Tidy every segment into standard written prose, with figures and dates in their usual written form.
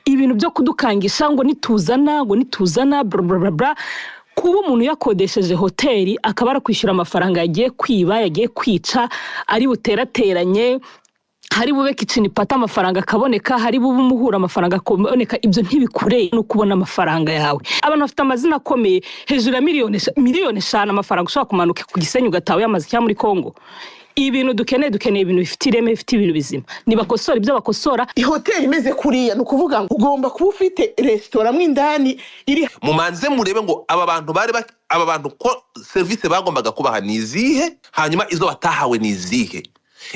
ibintu byo kudukangisha ngo nituzana bla bla bla. Kuba umuntu yakodesheje hoteli akaba arakwishyura amafaranga yagiye kwiba, yagiye kwica, ari buterateranye, hari bube kitchen pata amafaranga akaboneka, hari bube umuhura amafaranga akaboneka, ibyo ntibikureye no kubona amafaranga yawe. Abantu bafite amazina akomeye hejuru ya miliyoni 5 amafaranga ushaka kumanuka ku Gisenyi ugatawe yamaze cya muri Kongo. Ibintu dukeneye ibintu bifite ireme, bifite ibintu bizima. Nibakosora ibyo bakosora. Hoteli imeze kuriya no kuvuga ngo ugomba kuba ufite restaurant mw'indani iri mumanze murebe ngo aba bantu ko service bagombaga kubaha nizihe, hanyuma izo batahawe nizihe.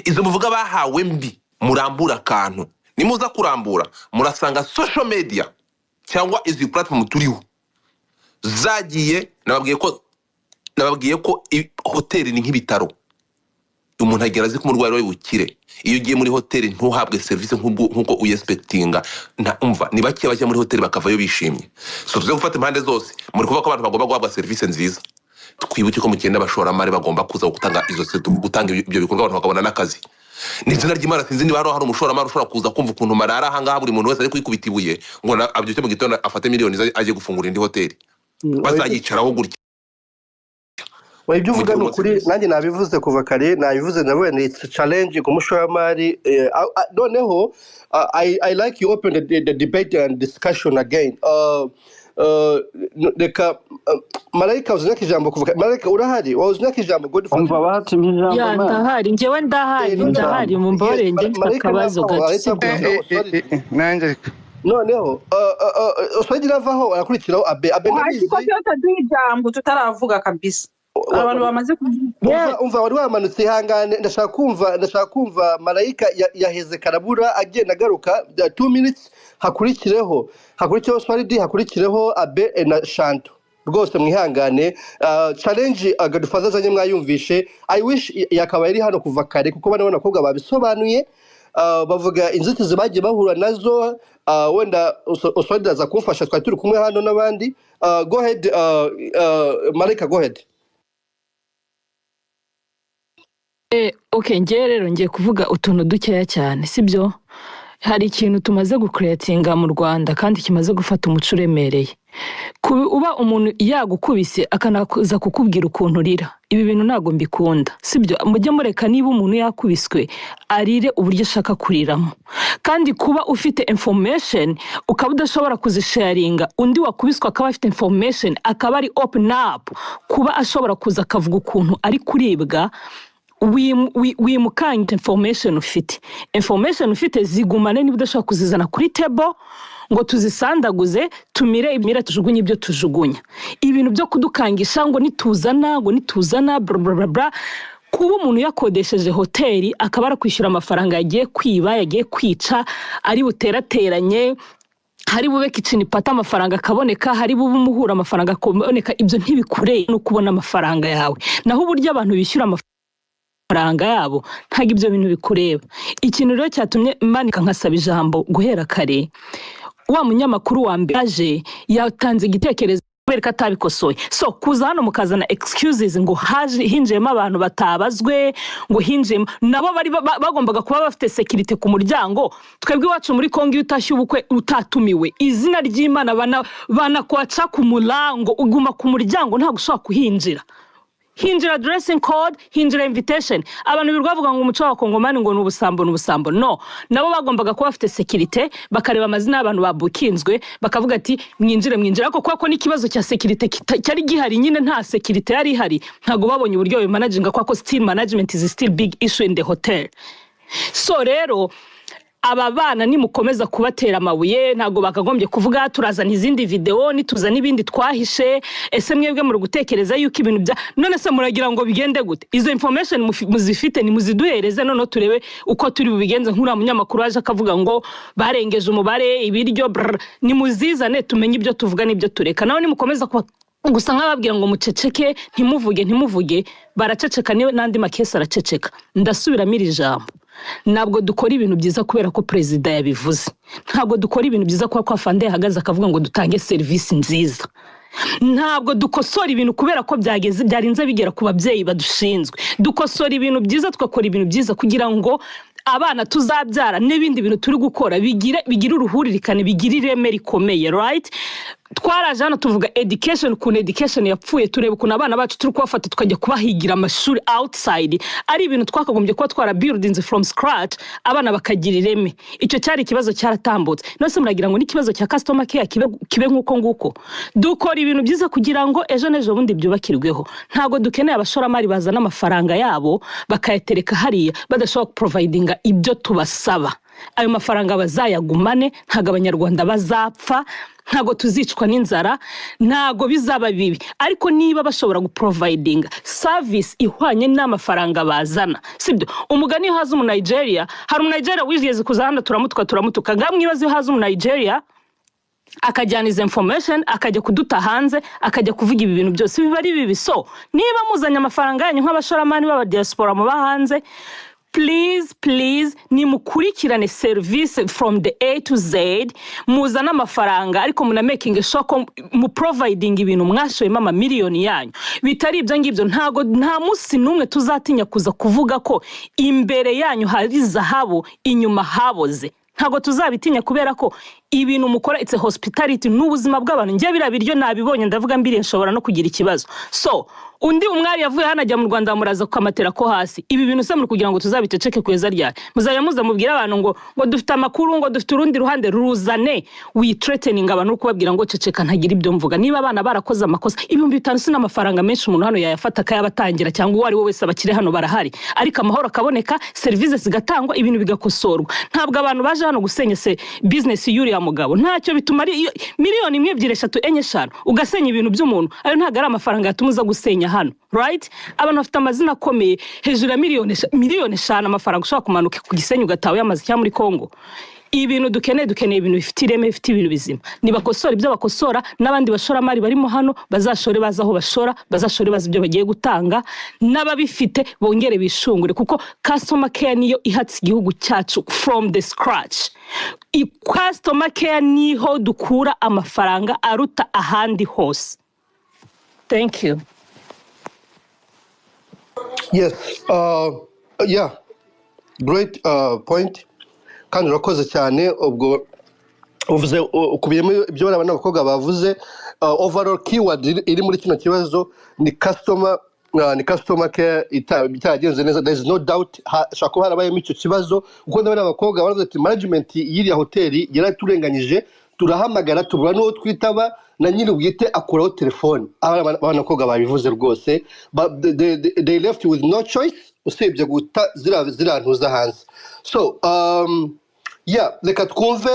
Izo muvuga bahawe mbi murambura akantu. Nimuza kurambura murasanga social media cyangwa izi platform turiho zagiye. Nababwiye ko hoteli ni nk'ibitaro. Umuntu agera azi ko umurwayi we bukire. Iyo ugiye muri hoteli ntuhabwe service nkuko uyexpectinga. Umva ni bake bajya muri hoteli bakavayo bishimye. So tuze gufata impande zose muri kuvuga ko abantu bagomba guhabwa service nziza. Twibuke ko mukenda bashoramari bagomba kuza gutanga gutanga ibyo bikorwa abantu bakabona n'akazi. N'izina ry'Imana sinzi niba hari umushoramari ushobora kuza kumva ukuntu marara ahangaha buri muntu wese ari kwikubita ibuye ngo abyuke mu gitondo afate miliyoni aje gufungura indi hoteli. Bazayicaraho gutya. Ibyo uvuga ni ukuri, nanjye nabivuze kuva kare, nabivuze nawe ni challenge ku mushoramari. Noneho I like you open the debate and discussion again. Reka Malaika uzinaka ijambo kuva Malaika urahari uzinaka ijambo Godfather umva bahati mpijambo ya ndahari njyewe ndahari mu mborenge mfakabazo gato nanjye noneho uswagira vaho arakurikiraho abe nabizi ko tutaduha ijambo tutaravuga kabisa abantu bamaze umva wari wamanutse ihangane. Ndashaka kumva Malaika yaheze karabura agenda garuka 2 minutes. Hakurikireho Swalidi, hakurikireho Abe na Shanto. Rwose mwihangane. Challenge Godfather zanye mwayumvishe. I wish yakaba yari hano kuva kare kuko bana bakobwa babisobanuye. Bavuga inzitizi bagiye bahura nazo. Wenda Swalidi aza kumfasha twari turi kumwe hano n'abandi. Go ahead Malaika, go ahead. Okay, ngiye rero ngiye kuvuga utuntu dukeya cyane, sibyo? Hari ikintu tumaze gucreatinga mu Rwanda kandi kimaze gufata umuco uremereye. Uba umuntu yagukubise akanaza kukubwira ukuntu urira. Ibi bintu ntago mbikunda, sibyo? Mujye mureka niba umuntu yakubiswe arire uburyo ashaka kuriramo. Kandi kuba ufite information ukaba udashobora kuzisharinga, undi wakubiswe akaba afite information akaba ari open up, kuba ashobora kuza akavuga ukuntu ari kuribwa. Wimukanga information ufite zigumane niba udashaka kuzizana kuri table ngo tuzisandaguze tumire imira tujugunye ibyo tujugunya. Ibintu byo kudukangisha ngo nituzana bla bla bla. Kuba umuntu yakodesheje hoteli akaba arakwishyura amafaranga yagiye kwiba, yagiye kwica, ari buterateranye, hari bube kitchen pata amafaranga akaboneka, hari bube umuhura amafaranga akaboneka, ibyo ntibikureye no kubona amafaranga yawe. Naho uburyo abantu bishyura amafaranga yabo ntago ibyo bintu bikureba. Ikintu rero cyatumye manika nkasaba ijambo guhera kare, wa munyamakuru wa mbere aje yatanze igitekerezo bereka atabikosoye. So kuza hano mukazana excuses ngo hinjemo abantu batabazwe, ngo hinjemo nabo bari bagombaga kuba bafite security ku muryango. Twebwe iwacu muri Kongo utashye ubukwe utatumiwe, izina ry'Imana banakwaca ku mulango, uguma ku muryango nta gushaka kuhinjira. Hinjira dressing code, hinjira invitation. Abantu birwavuga ngo umuco wa Kongomani ngo n'ubusambo. No, nabo bagombaga kuba bafite security, bakareba amazina y'abantu babukinzwe, bakavuga ati mwinjire. Ariko kwako n'ikibazo cya security cyari gihari nyine, nta security yari ihari, ntago babonye uburyo bimanaginga kwako. Still management is still big issue in the hotel. So rero aba bana nimukomeza kubatera amabuye ntago bakagombye kuvuga turazana izindi video nituzana ibindi twahishe. Ese mwebwe muri gutekereza yuko ibintu bya none se muragira ngo bigende gute? Izo information muzifite ni muziduhereze none turebe uko turi bubigenze. Nkura munyamakuru aje akavuga ngo barengeje umubare ibiryo, ni muzizane tumenye ibyo tuvuga n'ibyo tureka. Naho nimukomeza gusa nk'ababwira ngo muceceke ntimuvuge baraceceka, niwe nandi makesi araceceka. Ndasubiramo iri jambo, ntabwo dukora ibintu byiza kubera ko president yabivuze. Ntabwo dukora ibintu byiza kwa Fande yahagaze akavuga ngo dutange service nziza. Ntabwo dukosora ibintu kubera ko byarinze bigera ku babyeyi badushinzwe. Dukosora ibintu byiza, twakora ibintu byiza kugira ngo abana tuzabyara n'ibindi bintu turi gukora bigire uruhuririkane bigire ireme rikomeye, right? Twaraje hano tuvuga education, ku education yapfuye, tureba ukuntu abana bacu turi kubafata tukajya kubahigira amashuri outside, ari ibintu twakagombye kuba twara buildings from scratch, abana bakagira ireme. Icyo cyari ikibazo cyaratambutse. Nose muragira ngo n'ikibazo cya customer care kibe nkuko nguko. Dukora ibintu byiza kugira ngo ejo nejo bundi byubakirweho. Ntago dukeneye abashoramari bazana amafaranga yabo bakayatereka hariya badashobora providinga ibyo tubasaba. Ayo mafaranga bazayagumane, ntago abanyarwanda bazapfa, ntago tuzicwa n'inzara, ntago bizaba bibi. Ariko niba bashobora guprovidinga service ihwanye n'amafaranga bazana, sibyo? Umugani haza mu Nigeria, hari mu Nigeria wigeze kuzahanda turamutuka ngamwibaze haza mu Nigeria akajyana izo information akajya kuduta hanze akajya kuvuga ibi bintu byose biba ari bibi. So niba muzanya amafaranga yanyu nk'abashoramani b'aba diaspora mu bahanze, please nimukurikirane service from the A to Z, muzana amafaranga ariko muna making sure ko mu providing ibintu mwashoyemo amamiliyoni yanyu. Bitari ibyo ngibyo nta musi numwe tuzatinya kuza kuvuga ko imbere yanyu hari zahabu inyuma haboze. Ntago tuzabitinya kubera ko ibintu mukora it's a hospitality n'ubuzima bw'abantu. Ngiye birabiryo nabibonye ndavuga mbiri nshobora no kugira ikibazo. So undi umwari yavuye hano ajya mu Rwanda muraza kukamatera ko hasi. Ibi bintu se muri kugira ngo tuzabiteceke kweza ryari? Muzajya muza mubwira abantu ngo dufite amakuru, ngo dufite urundi ruhande ruzane, we threatening abantu kubabwira ngo ceceka ntagira ibyo mvuga. Niba abana barakoze amakosa, 5,000 sina amafaranga menshi umuntu hano yayafata kayabatangira cyangwa uwari wowe wese abakire hano barahari. Ariko amahoro akaboneka, service zigatangwa, ibintu bigakosorwa. Ntabwo abantu baje hano gusenya se business yuri ya mugabo. Ntacyo bituma miliyoni 1, 2, 3, 4, 5 ugasenya ibintu by'umuntu. Ayo ntago ari amafaranga yatumuza gusenya hano, right? Abantu bafite amazina akomeye hejuru ya miliyoni 5 amafaranga ushaka kumanuka ku Gisenyi ugatawe yamaze cya muri Kongo. Ibintu dukeneye ibintu bifite ireme, bifite ibintu bizima. Nibakosora ibyo bakosora, n'abandi bashoramari barimo hano bazashore bazaho bashora, bazashore bazi ibyo bagiye gutanga, n'ababifite bongere bishungure kuko customer care niyo ihatse igihugu cyacu from the scratch. Customer care niho dukura amafaranga aruta ahandi hose. Thank you. Yes, yeah, great point. Kandi urakoze cyane. Ubwo uvuze ukubiyemo ibyo bana n'abakobwa bavuze. Overall keyword iri muri kino kibazo ni customer care itagenze neza. There is no doubt shaka harabayemo icyo kibazo kuko ndabona abakobwa baravuze ati management y'iriya hoteli yaraturenganyije, turahamagara tubura n'uwo twitaba na nyiri ubwite akuraho telefone. Abana bakobwa babivuze rwose, they left with no choice usibye guta zirantuza hanze. So yeah, reka twumve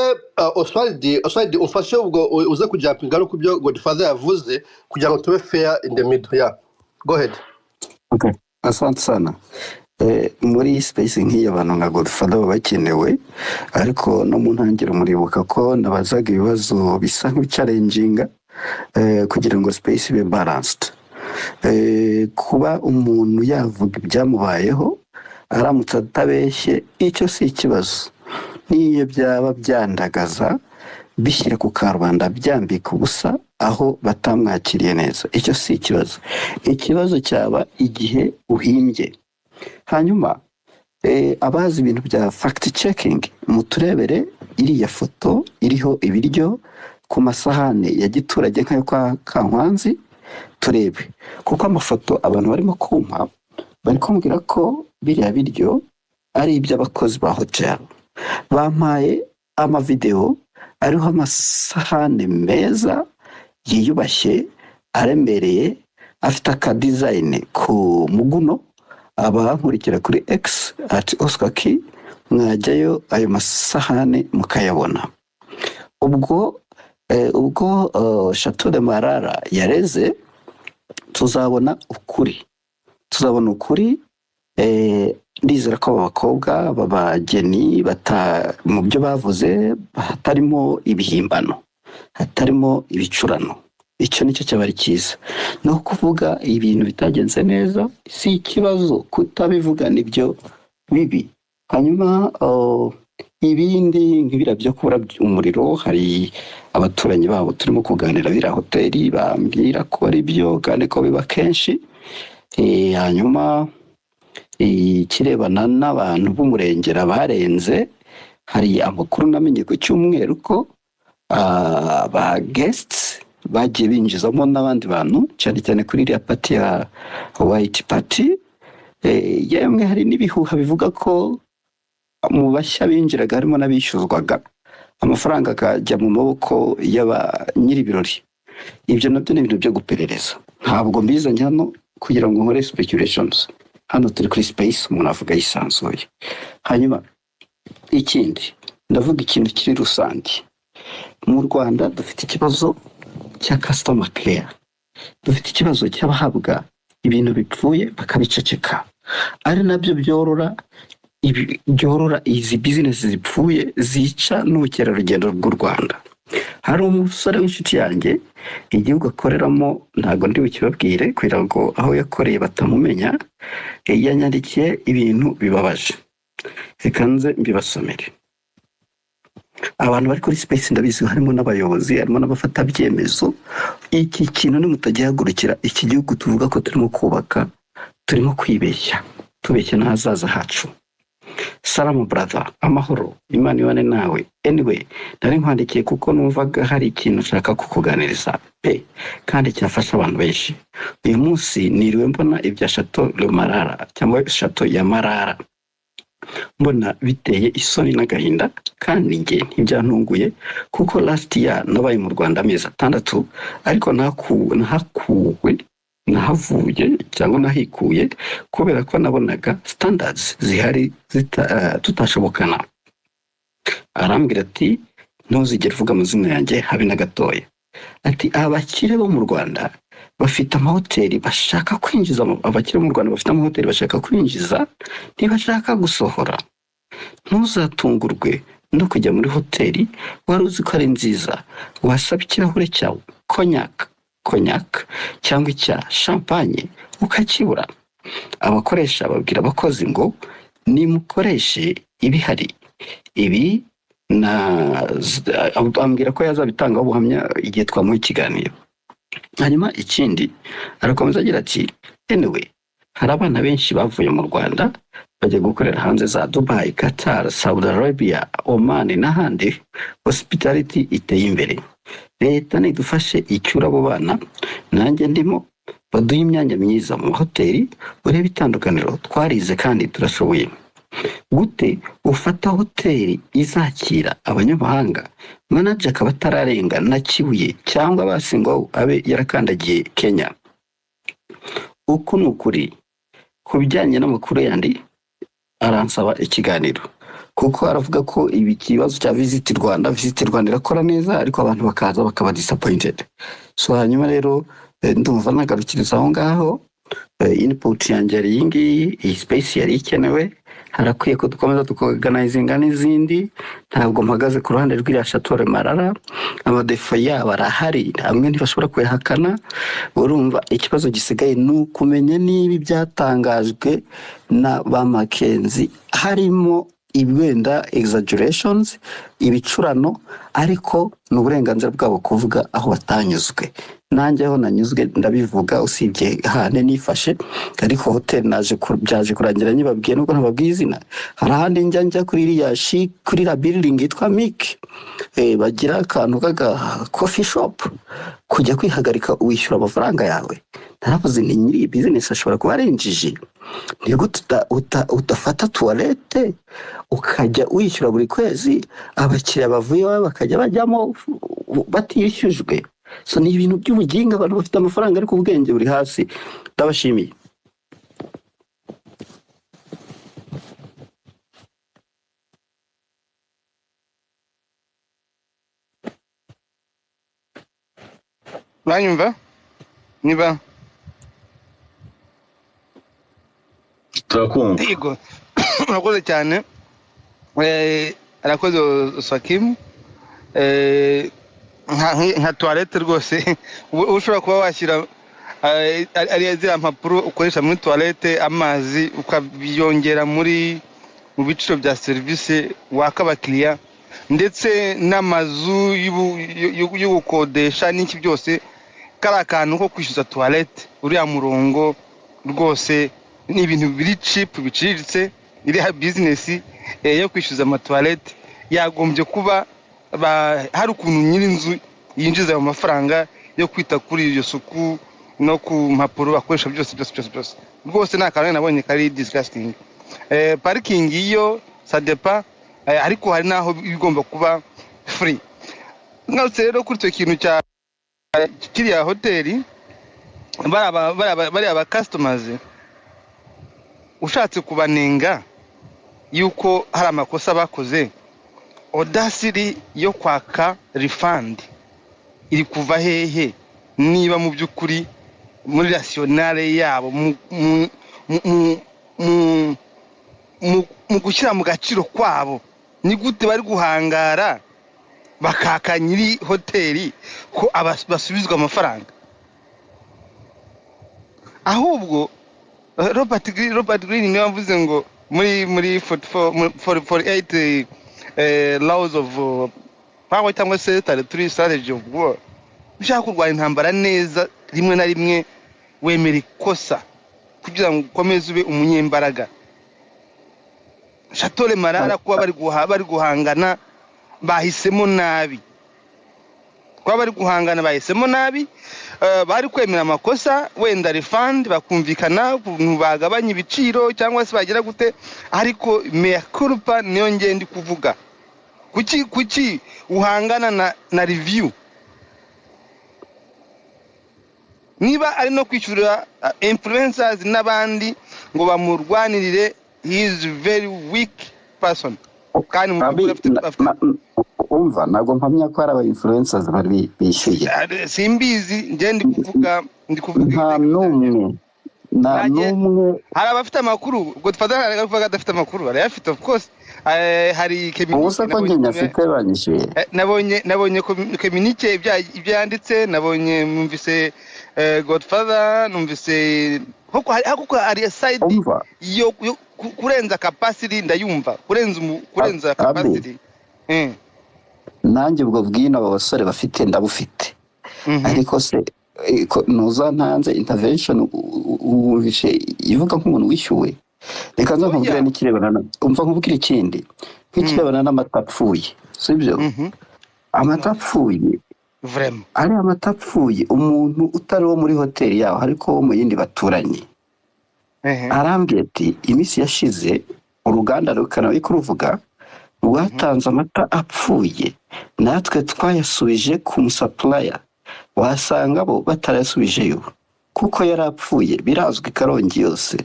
Oswald umfashe ubwo uze kujampinga no kubyo Godfather yavuze kugira ngo tube fair in the middle. Yeah, go ahead. Okay, asante sana. Muri space nk'iyo abantu nka Godfather bakenewe, ariko no mu ntangiro muribuka ko nabazaga ibibazo bisa nk'ichallenginga kugira ngo space be balanced. Kuba umuntu yavuga ibyamubayeho aramutse atabeshye, icyo si ikibazo. Niyo byaba byandagaza bishyira ku karubanda byambika ubusa aho batamwakiriye neza, icyo si ikibazo. Ikibazo cyaba igihe uhimbye. Hanyuma abazi ibintu bya fact checking muturebere iriya foto iriho ibiryo ku masahane ya giturage nk'ayo kwa Kankwanzi, turebe kuko amafoto abantu barimo kumpa bari kumbwira ko biriya biryo ari iby'abakozi ba hotel. Bampaye amavideo ariho amasahane meza yiyubashye aremereye afite aka design ku muguno. Abankurikira kuri X @OscarKey mwajyayo ayo masahane mukayabona. Ubwo Chateau de Marara yareze tuzabona ukuri. Ndizera ko abakobwa babageni mu byo bavuze hatarimo ibihimbano, hatarimo ibicurano. Icyo nicyo cyabari cyiza. No kuvuga ibintu bitagenze neza si ikibazo, kutabivuga nibyo bibi. Hanyuma ibindi nk'ibira byo kubura umuriro, hari abaturanyi babo turimo kuganira bira hoteli bambwira ko ari byo kandi ko biba kenshi. Hanyuma ikirebana n'abantu b'umurengera barenze, hari amakuru namenye ku cyumweru ko ba guests bagiye binjizamo n'abandi bantu cyane cyane kuri iriya pati ya white party. Yemwe hari n'ibihuha bivuga ko mu bashya binjiraga harimo n'abishyuzwaga amafaranga akajya mu maboko y'aba nyir'ibirori. Ibyo nabyo ni ibintu byo guperereza, ntabwo mbizanye hano kugira ngo nkore speculations. Hano turi kuri space, umuntu avuga yisanzuye. Hanyuma ikindi ndavuga ikintu kiri rusange. Mu Rwanda dufite ikibazo cya customer care, dufite ikibazo cy'abahabwa ibintu bipfuye bakabiceceka, ari nabyo byorora izi business zipfuye zica n'ubukerarugendo bw'u Rwanda. Hari umusore w'inshuti yanjye igihugu akoreramo ntabwo ndi bukibabwire kugira ngo aho yakoreye batamumenya, yanyandikiye ibintu bibabaje, reka nze mbibasomere. Abantu bari kuri space ndabizi harimo n'abayobozi, harimo n'abafata byemezo. Iki kintu nimutagihagurukira, iki gihugu tuvuga ko turimo kubaka, turimo kwibeshya, tubeshya n'ahazaza hacu. Salamu brother, amahoro, Imana ibane nawe. Anyway, nari nkwandikiye kuko numvaga hari ikintu nshaka kukuganiriza kandi cyafasha abantu benshi. Uyu munsi niriwe mbona ibya Chateau Le Marara cyangwa Chateau ya Marara, mbona biteye isoni n'agahinda, kandi nge ntibyantunguye kuko last year nabaye mu Rwanda amezi 6, ariko nahavuye cyangwa nahikuye kubera ko nabonaga standards zihari tutashobokana. Arambwira ati ntuzigere uvuga amazina yanjye habe na gatoya. Ati abakire bo mu Rwanda bafite amahoteli bashaka kwinjiza, abakire mu Rwanda bafite amahoteli bashaka kwinjiza, ntibashaka gusohora. Ntuzatungurwe no kujya muri hoteli wari uzi ko ari nziza, wasaba ikirahure cya cognac cyangwa icya champagne ukakibura. Abakoresha babwira abakozi ngo nimukoreshe ibihari. Ibi ambwira ko yazabitanga ubuhamya igihe twamuha ikiganiro. Hanyuma ikindi arakomeza agira ati anyway, hari abana benshi bavuye mu Rwanda bajya gukorera hanze za Dubai, Qatar, Saudi Arabia, Oman n'ahandi. Hospitality iteye imbere. Leta nidufashe icyura abo bana, nanjye ndimo, baduha imyanya myiza mu hoteli. Urebe itandukaniro, twarize kandi turashoboye. Gute ufata hoteli izakira abanyamahanga, manager akaba atararenga na Kibuye cyangwa basingo abe yarakandagiye Kenya? Uko nukuri kubijyanye n'amakuru yandi aransaba ikiganiro, kuko aravuga ko ibi kibazo cya Visit Rwanda irakora neza, ariko abantu bakaza bakaba disappointed. So hanyuma rero ndumva nagarukiriza aho ngaho. Input yanjye ari yingi, iyi space yari ikenewe, harakwiye ko dukomeza tukorganizinga n'izindi. Ntabwo mpagaze ku ruhande rw'iriya Chateau Le Marara, amadefo yabo arahari, hamwe ntibashobora kuyahakana. Urumva ikibazo gisigaye ni ukumenya niba ibyatangajwe na ba Mackenzie harimo ibwenda exaggerations, ibicurano, ariko n'uburenganzira bwabo kuvuga aho batanyuzwe. Nanjye aho nanyuzwe ndabivuga, usibye hane nifashe, ariko hotel byaje kurangira nyibabwiye nubwo ntababwiye izina. Hari ahandi njya kuri iriya kuri la building yitwa Mick, bagira akantu kaga coffee shop, kujya kwihagarika wishyura amafaranga yawe. Naravuze ni nyiri business ashobora kuba arenjije. Nibwo utafata toilette ukajya wishyura buri kwezi, abakiriya bavuye bakajya bajyamo batishyujwe. So ni ibintu by'ubuginga, abantu bafite amafaranga ariko ubwenge buri hasi. Ndabashimiye. Uranyumva? Niba turakumva. yego urakoze cyane. Arakoze Sakim. Nka toilette rwose ushobora kuba washyira ari ziriya mpapuro ukoresha muri toilette, amazi ukabiyongera mu biciro bya serivisi waka abakiriya, ndetse n'amazu y'ugukodesha n'iki byose. Kari akantu ko kwishyuza toilette, uriya murongo rwose ni ibintu biri cheap biciriritse iriha business yo kwishyuza amatoilette yagombye kuba hari ukuntu nyir'inzu yinjiza ayo mafaranga yo kwita kuri iyo suku no ku mpapuro bakoresha byose rwose nta kantu nabonye kari disgusting. Parking iyo sadepa ariko hari naho bigomba kuba free. Ngarutse rero kuri icyo kintu cya kiriya hoteli bari aba customers ushatse kubanenga yuko hari amakosa bakoze, audacity yo kwaka refund iri kuva hehe niba mu by'ukuri muri rationale yabo mu gushyira mu gaciro kwabo ni gute bari guhangara bakaka nyiri hoteli ko basubizwa amafaranga? Ahubwo Robert Greene niwe wavuze ngo muri 48 laws of power cyangwa se 33 strategy of war, ushaka kurwanya intambara neza rimwe na rimwe wemera ikosa kugira ngo ukomeze ube umunyembaraga. Shatole Marara kuba bari guhangana bahisemo nabi, kuba bari guhangana bahisemo nabi, bari kwemera amakosa wenda refund bakumvikana ukuntu bagabanya ibiciro cyangwa se bagira gute, ariko mea culpa niyo ngende kuvuga. Kuki uhangana na review? Niba ari no kwishyura influencers n'abandi ngo bamurwanirire, he is very weak person. Kandi umva ntabwo mpamya ko hari aba influencers bari bishyuye. Simbizi nje ndi kuvuga nta n'umwe hari abafite amakuru ubwo tufata kuvuga adafite amakuru arayafite of course. Hari ubusa ko njye nyafite banyishyuye. Nabonye communique ibyo yanditse, nabonye numvise Godfather, numvise hoko hari side yo kurenza capacity ndayumva kurenza capacity. Nanjye ubwo bwino abasore bafite ndabufite, ariko se nuza ntanze intervention uwishe ivuga nk'umuntu wishyuwe. Reka nza nkubwire n'ikirebana umva nkubwire ikindi nk'ikirebana n'amatapfuye, sibyo? Amatapfuye vraiment ari amatapfuye umuntu utari wo muri hoteli yaho ariko wo mu yindi baturanye. Arambye ati iminsi yashize uruganda rukanawe kuruvuga rwatanze amata apfuye, natwe twayasubije ku musupplier, wasanga bo batarayasubijeyo kuko yarapfuye birazwi Karongi yose.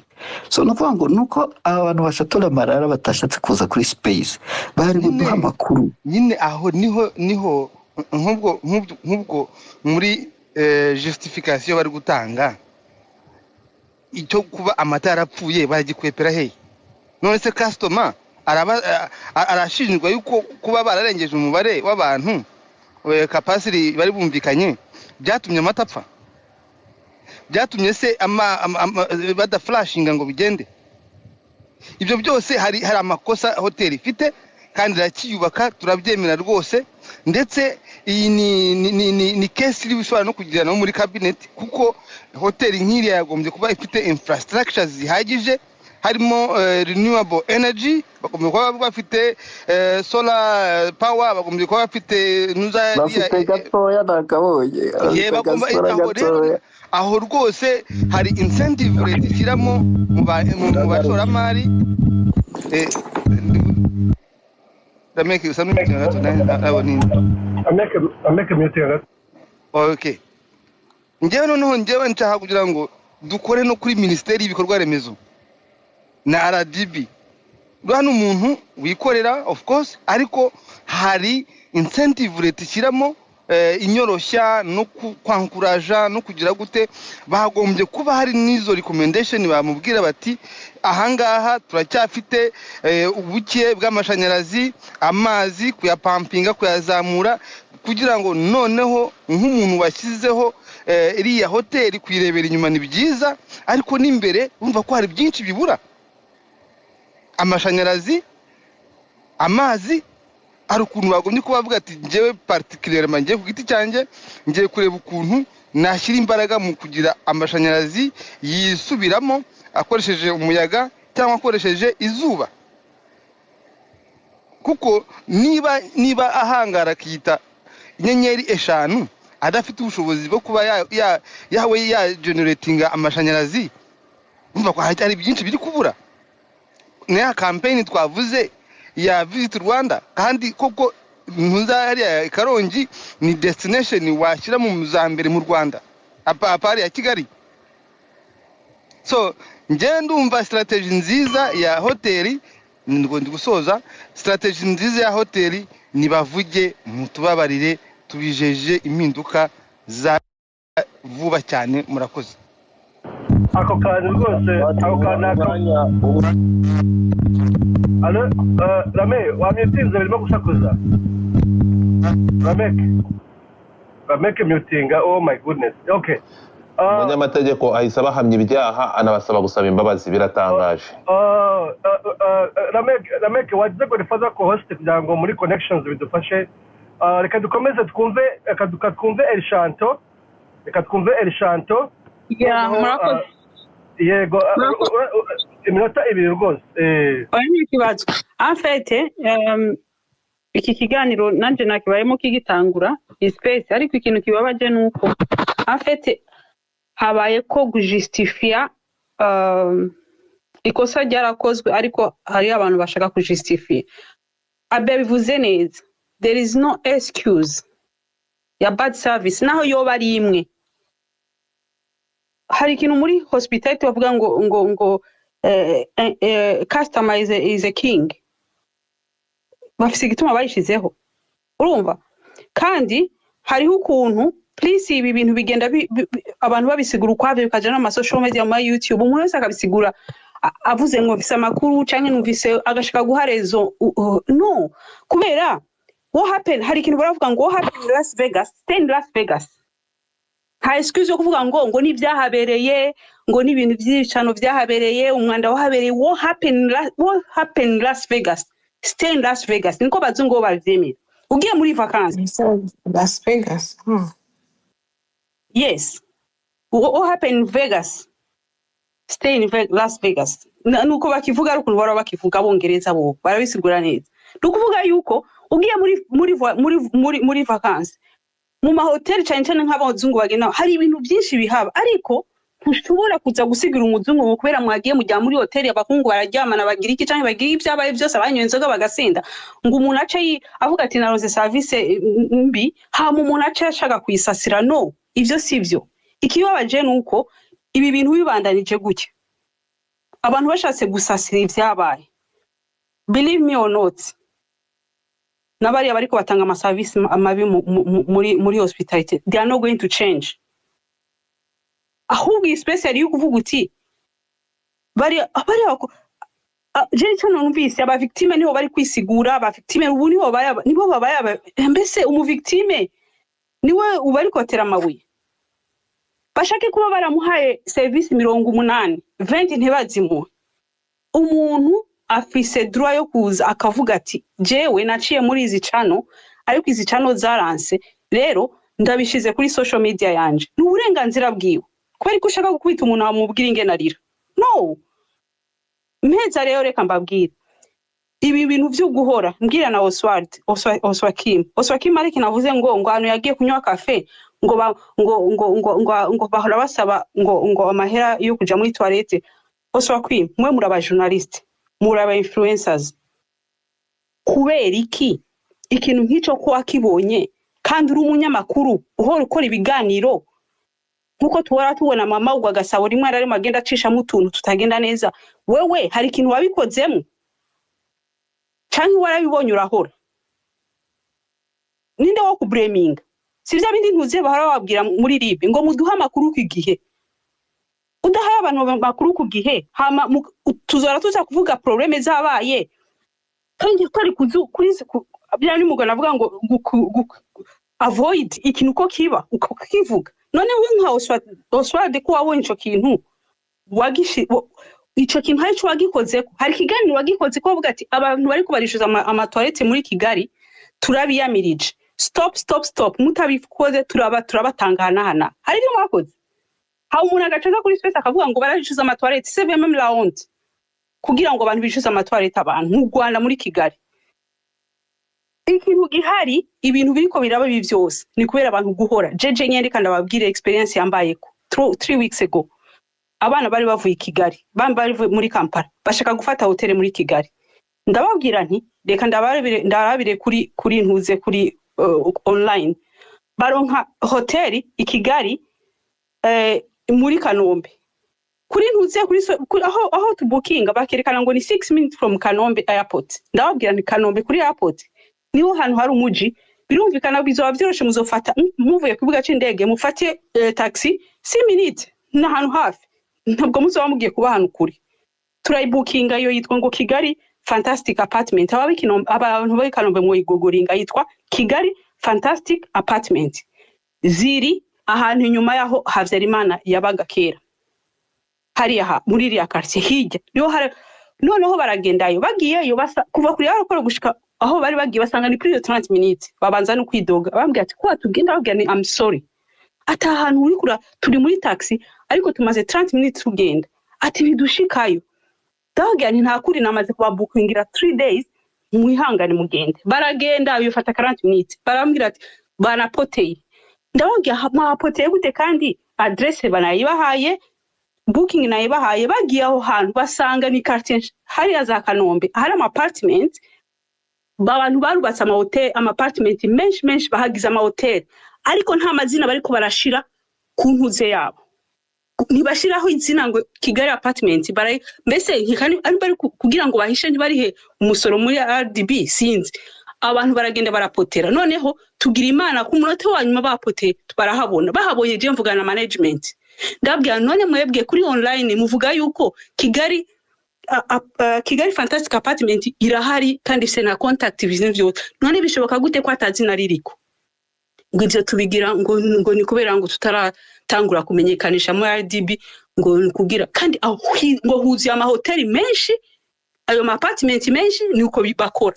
So nukuvuga ngo nuko abantu bashatora Marara batashatse kuza kuri space bari buduha amakuru nyine aho niho nk'ubwo muri justification bari gutanga icyo kuba amata yarapfuye bagikwepera hehe. None se customer arashinjwa yuko kuba bararengeje umubare w'abantu capacity bari bumvikanye byatumye amata apfa, byatumye se bada flashinga ngo bigende. Ibyo byose hari amakosa hoteli ifite kandi irakiyubaka turabyemera rwose, ndetse iyi ni case iri bishobora no kugirana muri cabinet kuko hoteli nk'iriya yagombye kuba ifite infrastructure zihagije, harimo renewable energy, bagombye kuba bafite solar power, bagombye kuba bafite bafite gatoya nakabonye aho rwose hari incentive leta ishyiramo mu bashoramari. Ameke okay, njyewe nshaka kugira ngo dukore no kuri Minisiteri y'Ibikorwa Remezo na RDB. Rwano umuntu wikorera of course, ariko hari incentive leta ishyiramo inyoroshya no kwankuraja no kugira gute. Bagombye kuba hari nizo recommendation bamubwira bati ahangaha turacyafite ubuke bw'amashanyarazi, amazi kuyapampinga kuyazamura, kugira ngo noneho nk'umuntu washyizeho iriya hoteli kuyirebera inyuma ni byiza, ariko n'imbere urumva ko hari byinshi bibura. Amashanyarazi, amazi, ari ukuntu bagombye kuba bavuga ati njyewe particulièrement ngiye ku giti cyanjye ngiye kureba ukuntu nashyira imbaraga mu kugira amashanyarazi yisubiramo, akoresheje umuyaga cyangwa akoresheje izuba, kuko niba ahangara akita inyenyeri eshanu adafite ubushobozi bwo kuba yawe generatinga amashanyarazi, umva ko hari byinshi biri kubura. Niya campaign twavuze ya Visit Rwanda, kandi koko ntuzahari Karongi ni destination washyira mu zambere mu Rwanda apari ya Kigali. So nje ndumva strategy nziza ya hoteli, ngo ndi gusoza, strategy nziza ya hoteli nibavuge mutubabarire, tubijeje impinduka za vuba cyane. Murakoze. ako kantu rwose, ako kantu alo Rame wamyitinze birimo gusakuza. Rameke mutinga. Oh my goodness. Okay. Umunyamategeko ahise abahamya ibyaha anabasaba gusaba imbabazi, biratangaje. Rameke wagize ngo nifaza ko host kugira ngo muri connections bidufashe. Reka dukomeze twumve El Shanto. Yeah, murakoze. Yego, iminota ibiri rwose. Oya kibazo. En fait, iki kiganiro nanje nakibayemo kigitangura space, ariko ikintu kibabaje nuko en fait habaye ko gujustifia ikosa ryarakozwe, ariko hari abantu bashaka kujustifia. Abe bivuze neza, there is no excuse ya bad service naho yoba ari imwe. Hari ikintu muri hospitality bavuga ngo customer is a king. Bafise igituma bayishizeho, urumva? Kandi hariho ukuntu please ibi bintu bigenda abantu babisigura ukwavyo bikaja n'ama social media mu YouTube, umuntu wese akabisigura avuze ngo mfise amakuru canke numvise agashaka guharezo. No, kubera what happened, hari ikintu baravuga ngo what happened in Las Vegas, stay in Las Vegas. Ha excuse yo kuvuga ngo nibyahabereye, ngo n'ibintu by'ibicano byahabereye, umwanda wahabereye. What happened in Las Vegas, stay in Las Vegas. Niko bazungu bavyemera. Ugiye muri vacances Las Vegas. Yes. What happened in Vegas, stay in Las Vegas. Nuko bakivuga ari ukuntu bara bakivuga abongereza bo barabisigura neza. Nukuvuga yuko ugiye muri vacances mu mahoteli cyane cyane nk'abazungu bagena, hari ibintu byinshi bihaba, ariko ntushobora kuza gusigira umuzungu ngo kubera mwagiye mujya muri hoteli abakungu bararyamana bagira iki cyangwa bagira ibyabaye byose abanywe inzoga bagasinda, ngo umuntu ace avuga ati naroze service mbi, ha mu umuntu ace ashaka kuyisasira. No, ivyo sivyo. Ikibabaje nuko ibi bintu bibandanije gutya, abantu bashatse gusasira ibyabaye. Believe me or not, nabari abariko batanga ama service amabi muri hospitality, they are not going to change. Ahubwo especially yo kuvuga uti bari je cyane numvise aba victime niho bari kwisigura, aba victime ubu nibo babaye mbese umu victime niwe ubari kotera amabuye. Bashake kuba baramuhaye service 80 20 ntibazimuhe. Umuntu afise droit yo kuza akavuga ati jewe naciye muri izi channel, ariko izi channel zaranse, rero ndabishize kuri social media yanje. Ni uburenganzira bwiwe. Kwari kushaka gukubita umuntu amubwira ingene arira. No. Mpeza rero reka mbabwira. Ibi bintu byo guhora mbwira na Oswakim ariko navuze ngo hano yagiye kunywa cafe, ngo bahora basaba ngo amahera yo kuja muri toilette. Oswakim, mwe muri aba journalist, muri aba influencers. Kubera iki ikintu nk'ico ko akibonye kandi uri umunyamakuru uhora ukora ibiganiro nkuko tuhora tubona mama ugwa gasabo rimwe ararimo agenda acisha mu tuntu tutagenda neza, wewe hari ikintu wabikozemo canke warabibonye urahora? Ninde wo kublaming? Sivya bindi ntuze bahora babwira muri libe ngo muduha makuru kw'igihe. Udahaye abantu makuru ku gihe, hama tuzora tuza kuvuga probleme zabaye. Kandi kwari kuri byari mugana avuga ngo avoid ikintu ko kiba uko kivuga. None we nka Oswald ko wabonye ico kintu wagishi ico kintu hari cyo wagikoze, hari kiganiro wagikoze ko bavuga ati abantu bari kubarishuza amatoilette muri Kigali turabiyamirije. Stop mutabikoze turabatangana hana. Hari byo mwakoze? hawo umuntu agacaga kuri space akavuga ngo barabicuza amatwarete c'est même la honte kugira ngo abantu bicuza amatwarete abantu mu Rwanda muri Kigali ikintu gihari ibintu biriko biraba ibi byose ni kubera abantu guhora jeje nyende kandi ababwire experience yambayeko 3 weeks ago abana bari bavuye Kigali bari muri Kampala bashaka gufata hotel muri Kigali ndababwira nti reka ndarabire kuri ntuze kuri online baronka hotel i Kigali muri Kanombe kuri ntuze kuri aho to booking bakerekana ngo ni 6 minutes from Kanombe airport ndababwira nti Kanombe kuri airport niho hantu hari umuji birumvikana bizoba byoroshe muzofata muvuye kubiga c'indege mufate taxi 6 minutes na hantu hafi ntabwo muzoba mugiye kuba hantu kuri turayibookinga yo yitwa ngo Kigali Fantastic Apartment abantu bari Kanombe mu igogoringa yitwa Kigali Fantastic Apartment ziri ahantu inyuma yaho Havyarimana yabaga kera hariya muri iriya quartier hirya niho hari noneho baragendayo bagiyeyo kuva kuri aho gushika aho bari bagiye basanga ni kuri 30 minutes babanza no kwidoga bambwira ati ko tugenda babwira ni I'm sorry ati ahantu uri kura turi muri taxi ariko tumaze 30 minutes tugenda ati bidushikayo ndabwira nti nta kuri namaze kubabookingira 3 days mwihangane mugende baragenda bifata 40 minutes barambwira ati banapoteye ndabwira mwapoteye gute kandi address banayibahaye booking nayibahaye bagiye aho hantu basanga ni quartier hari za Kanombe hari ama apartment abantu barubatse ama hotel ama apartment menshi bahagize ama hotel ariko nta mazina bari ko barashira ku ntuze yabo ntibashiraho izina ngo Kigali apartment bari mbese nkikani ari bari kugira ngo bahishe ntibarihe umusoro muri RDB sinzi abantu baragenda barapotera noneho tugira imana ku munota wanyuma bapoteye barahabona bahabonye je mvugana na management ndabwira none mwebwe kuri online muvuga yuko Kigali Fantastic Apartment irahari kandi se na contact business byo none bishoboka gute ko atazina ririko ngo ivyo tubigira ngo ni kubera ngo tutaratangura kumenyekanisha mu RDB ngo kugira kandi aho ngo huzi ama hotel menshi ayo ma apartment menshi ni uko bakora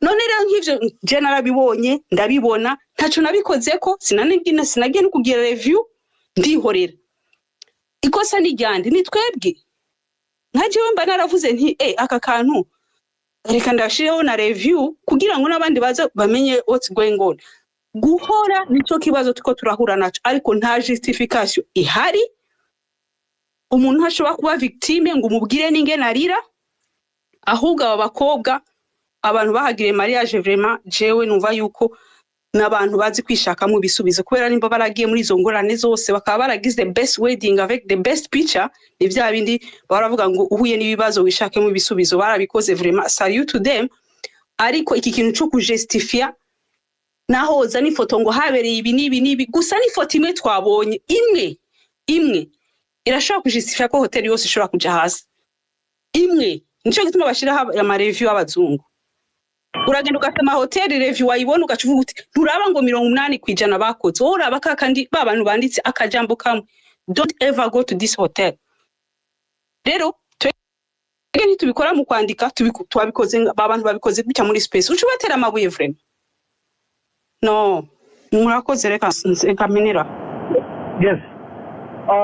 none rero nk'ivyo je narabibonye ndabibona ntaco nabikozeko sinagiye no kugira review ndihorera ikosa ni ryande ni twebwe nkajewe mba naravuze nti aka kantu reka ndashireho na review kugira ngo nabandi baza bamenye what's going on guhora nico kibazo tuko turahura naco ariko nta justification ihari umuntu hashobora kuba victime ngo umubwire ninge narira ahubwo aba bakobwa abantu bahagire mariage vraiment jewe numva yuko n'abantu bazi kwishaka mu bisubizo kubera nimba baragiye muri izo ngorane zose bakaba baragize the best wedding avec the best picture ni vya bindi baravuga ngo uhuye n'ibibazo wishake mu bisubizo barabikoze vraiment salute to them ariko iki kintu cyo kujustifia naho za ni foto ngo habereye ibi nibi gusa ni foto imwe twabonye imwe irashaka kujustifia ko hotel yose ishobora kuja hasi imwe nico gituma bashira ama review abazungu uragenda ugasema hotel review wayibona ugacuvuga uti nturaba ngo 80% bakoze wowe uraba kandi babantu banditse akajambo kamwe don't ever go to this hotel rero twege ntitubikora mu kwandika twabikoze abantu babikoze gutya muri space ucubatera amabuye vraiment no murakoze reka nkamenera yes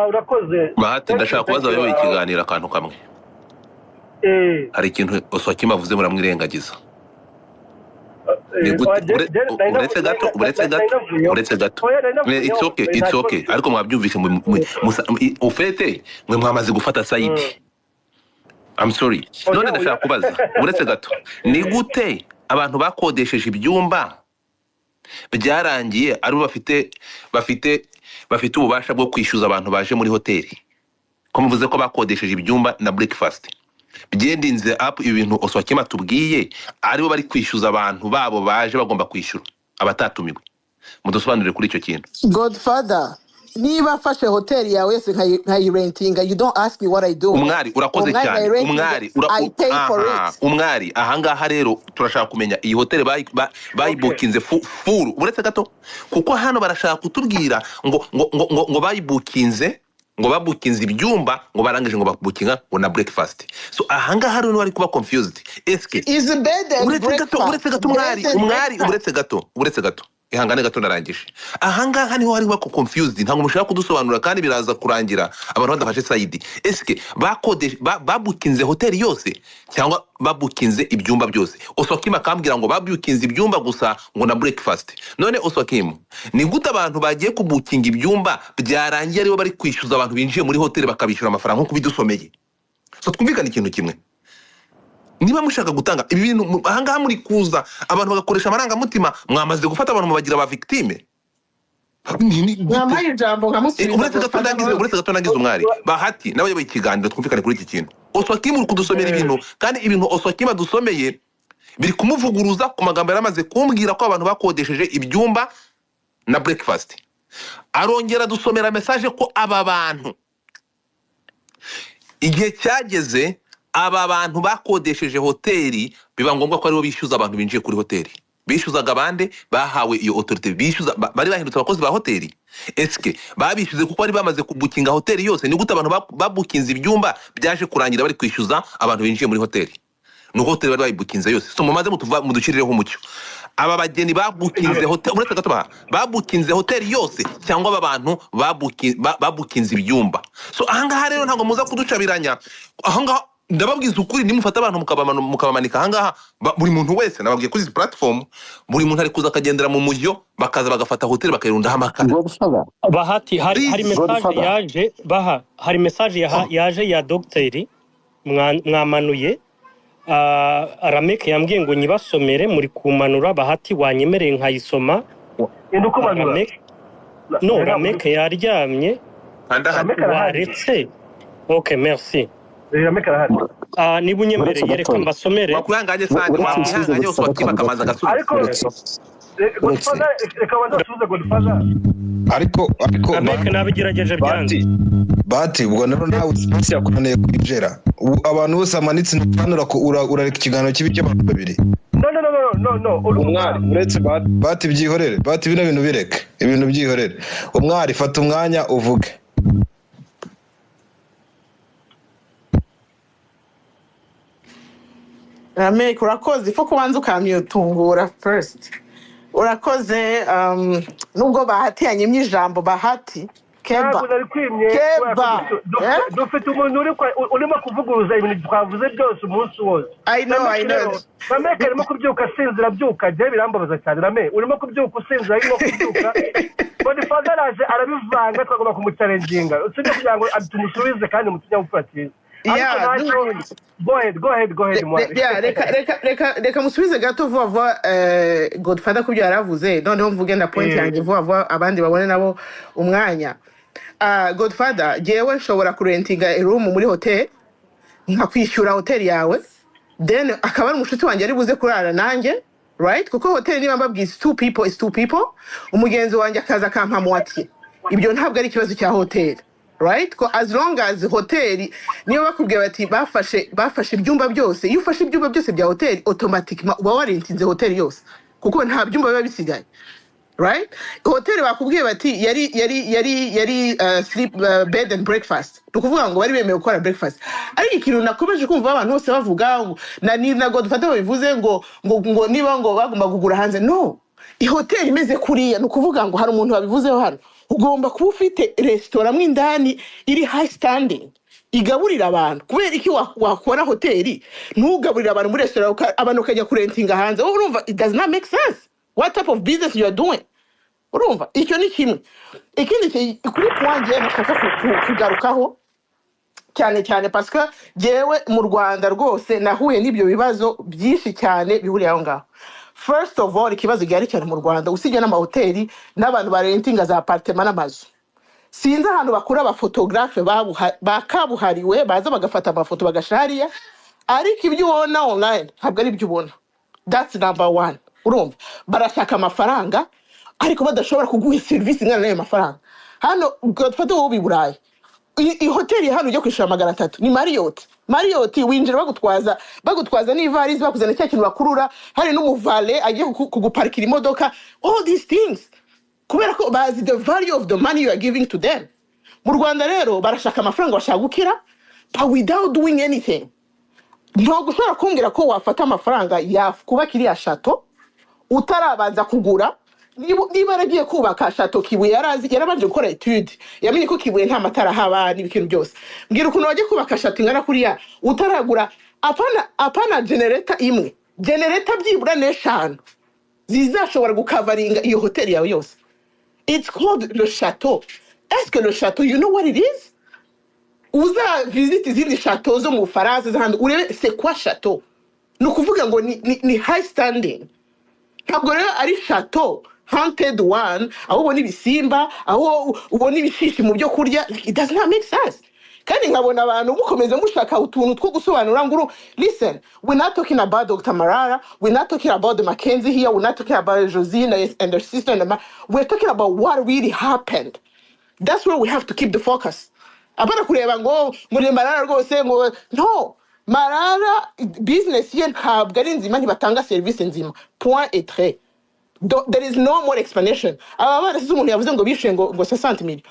urakoze Bahati ndashaka kubaza wowe ikiganiro akantu kamwe hari ikintu Oswakima avuze muramwirengagiza uretse gato it's okay ariko mwabyumvise ufete mwe mwamaze gufata side I'm sorry none ndashaka kubaza uretse gato ni gute abantu bakodesheje ibyumba byarangiye ari bafite ububasha bwo kwishyuza abantu baje muri hoteli ko muvuze ko bakodesheje ibyumba na breakfast byendinze up ibintu Oswakima tubwiye aribo bari kwishyuza abantu babo baje bagomba kwishyura abatatumiwe mudusobanurire kuri icyo kintu Godfather niba afashe hotel yawe yose nkayirentinga you don't ask me what I do umwari urakoze cyane umwari ahangaha rero turashaka kumenya iyi hotel bayibukinze full uretse gato kuko hano barashaka kutubwira ngo bayibukinze ngo babukinze ibyumba ngo barangije ngo babukinga ngo na breakfast so ahangaha hari n'uwari kuba confused eske is the bed and breakfast uretse gato umwari uretse gato ihangane gato narangije. Ahangaha niho hari bako confused, ntabwo mushaka kudusobanura kandi biraza kurangira abantu badafashe side. Eske babukinze hoteli yose cyangwa babukinze ibyumba byose? Osokima akambwira ngo babukinze ibyumba gusa ngo na breakfast. None Osokima, ni gute abantu bagiye kubukinga ibyumba byarangiye aribo bari kwishyuza abantu binjiye muri hoteli bakabishyura amafaranga nko kubidusomeye? So twumvikana ikintu kimwe. Niba mushaka gutanga ibi bintu ahangaha muri kuza abantu bagakoresha amarangamutima, mwamaze gufata abantu mubagira ba victime. Mwamaye ijambo nkamusubiza. Uretse gato nangize umwari Bahati n'abayoboye ikiganiro twumvikane kuri iki kintu. Osokima uri kudusomera ibintu kandi ibintu Osokima dusomeye biri kumuvuguruza ku magambo yaramaze kumbwira ko abantu bakodesheje ibyumba na breakfast. Arongera dusomera message ko aba bantu igihe cyageze aba bantu bakodesheje hoteli biba ngombwa ko aribo bishyuza abantu binjiye kuri hoteli. Bishyuzaga bande bahawe iyo autorité, bishyuza bari bahindutse abakozi ba hoteli. Eske babishyuze kuko bari bamaze kubukinga hoteli yose? Ni gute abantu babukinze ibyumba byaje kurangira bari kwishyuza abantu binjiye muri hoteli? Nuko hoteli bari bayibukinze yose. So mumaze muducirireho umucyo. Aba bageni babukinze hoteli, uretse gato babukinze hoteli yose cyangwa aba bantu babukinze ibyumba? So ahangaha rero ntabwo muza kuducabiranya. Ahangaha ndababwiza ukuri, nimufata abantu mukabamanika ahangaha buri muntu wese, nababwiye kuri izi platform buri muntu ari kuza akagendera mu mujyo bakaza bagafata hoteli bakayirundaho amakara. Bahati hari message yaje hari message yaje ya docteur mwamanuye Rameke yambwiye ngo nyibasomere muri kumanura. Bahati wanyemereye nkayisoma? No, Rameke yaryamye waretse. Okay, merci. Niba unyemereye reka mbasomere. Wakuyangaje sanje wakuyangaje Osokima kamaza gasubira. ariko Rameke nabigerageje byanze. Bati ubwo nero nawe usi yakunaniye kwinjira. Abantu bose amanitse ntanura ko urareka ikiganiro kibi cy'abantu babiri. No. Umwari uretse Bati byihorere. Bati bino bintu bireke. Ibintu byihorere. Umwari fata umwanya uvuge. Rameke urakoze ifo kubanza ukamyutungura first. Urakoze nubwo Bahati yanyimye ijambo. Bahati Keba dufite umuntu urimo kuvuguruza ibintu twavuze byose umunsi wose. I know. Rameke arimo kubyuka asinzira byuka je birambabaza cyane. Rameke urimo kubyuka usinzira arimo kubyuka Godfather araje arabivanga twagomba kumucalenginga usibye kugira ngo tumusubize kandi mutunyamupfatiza. Go ahead mwari. Reka musubize gato vuba Godfather kubyo yaravuze, noneho mvuge na point yanjye vuba abandi babone nabo umwanya. Godfather, jewe nshobora kurentinga room muri hotel nkakwishyura hotel yawe, then akaba ari umushuti wanjye ari buze kurara nanjye, right? Kuko hotel niba mbabwiye is two people, umugenzi wanjye akaza kampa moitié. Ibyo ntabwo ari ikibazo cya hotel. Right? As long as hoteli niyo bakubwiye bati bafashe ibyumba byose, iyo ufashe ibyumba byose bya hoteli automatiquement uba warentinze hoteli yose kuko nta byumba biba bisigaye. Right? Hoteli bakubwiye bati yari sleep bed and breakfast. Tukuvuga ngo bari bemewe gukora breakfast. Ari ikintu nakomeje kumva abantu bose bavuga na Godfather bivuze ngo niba ngo bagomba kugura hanze. No. Ihoteli imeze kuriya nukuvuga ngo hari umuntu wabivuzeho hano. Ugomba kuba ufite restaurant mu indani iri high standing igaburira abantu. Kubera iki wakora hoteli ntugaburira abantu muri restaurant abantu kajya kurentinga hanze? Urumva it does not make sense. What type of business you are doing? Urumva icyo ni kimwe. Ikindi kuri point nashaka kugarukaho cyane parce que jewe mu Rwanda rwose nahuye n'ibyo bibazo byinshi cyane bihuriye aho ngaho. First of all, ikibazo gihari cyane mu Rwanda usibye n'amahoteli n'abantu barentinga za apartment n'amazu. Sinzi ahantu bakura abafotografe bakabuhariwe baza bagafata amafoto bagashariya, ariko ibyo ubona online ntabwo ari ibyo ubona. That's number one. Urumva barashaka amafaranga ariko badashobora kuguha service ingana n'ayo mafaranga. Hano Godfather wo biburaye ihoteli hano ujya kwishura 300 ni Marriott winjira bagutwaza n'ivarisi bakuzana cya kintu bakurura, hari n'umuvale agiye kuguparikira imodoka. All these things kubera ko bazi the value of the money you are giving to them. Mu Rwanda rero barashaka amafaranga bashaka gukira but without doing anything. Ntabwo gushobora kumbwira ko wafata amafaranga yakubaka iriya shato utarabanza kugura niba aragiye kubaka shato Kibuye yarabanje gukora etude yamenye ko Kibuye nta matara haba n'ibikintu byose mbwira ukuntu wagiye kubaka shato ingana kuriya utaragura apana generator imwe generator byibura n'eshanu zizashobora gukavaringa iyo hoteli yawe yose. It's called le château. Est-ce que le château, you know what it is? Uza visit izindi château zo mu Faransa zahandi urebe c'est quoi château? Nukuvuga ngo ni high standing. Ntabwo rero ari château haunted one aho ubona ibisimba aho ubona ibishishi mu byo kurya. It does not make sense. Kandi nkabona abantu mukomeza mushaka utuntu two gusobanura nguru. Listen, we're not talking about Dr. Marara, we're not talking about the Mackenzie here, we're not talking about Josine and her sister we're talking about what really happened. That's where we have to keep the focus. Abana kureba ngo muri Marara rwose ngo no, Marara business ye ntabwo ari nzima ntibatanga service nzima. Point et trait. There is no more explanation. Aba bana sizo umuntu yavuze ngo bishe ngo 60 million.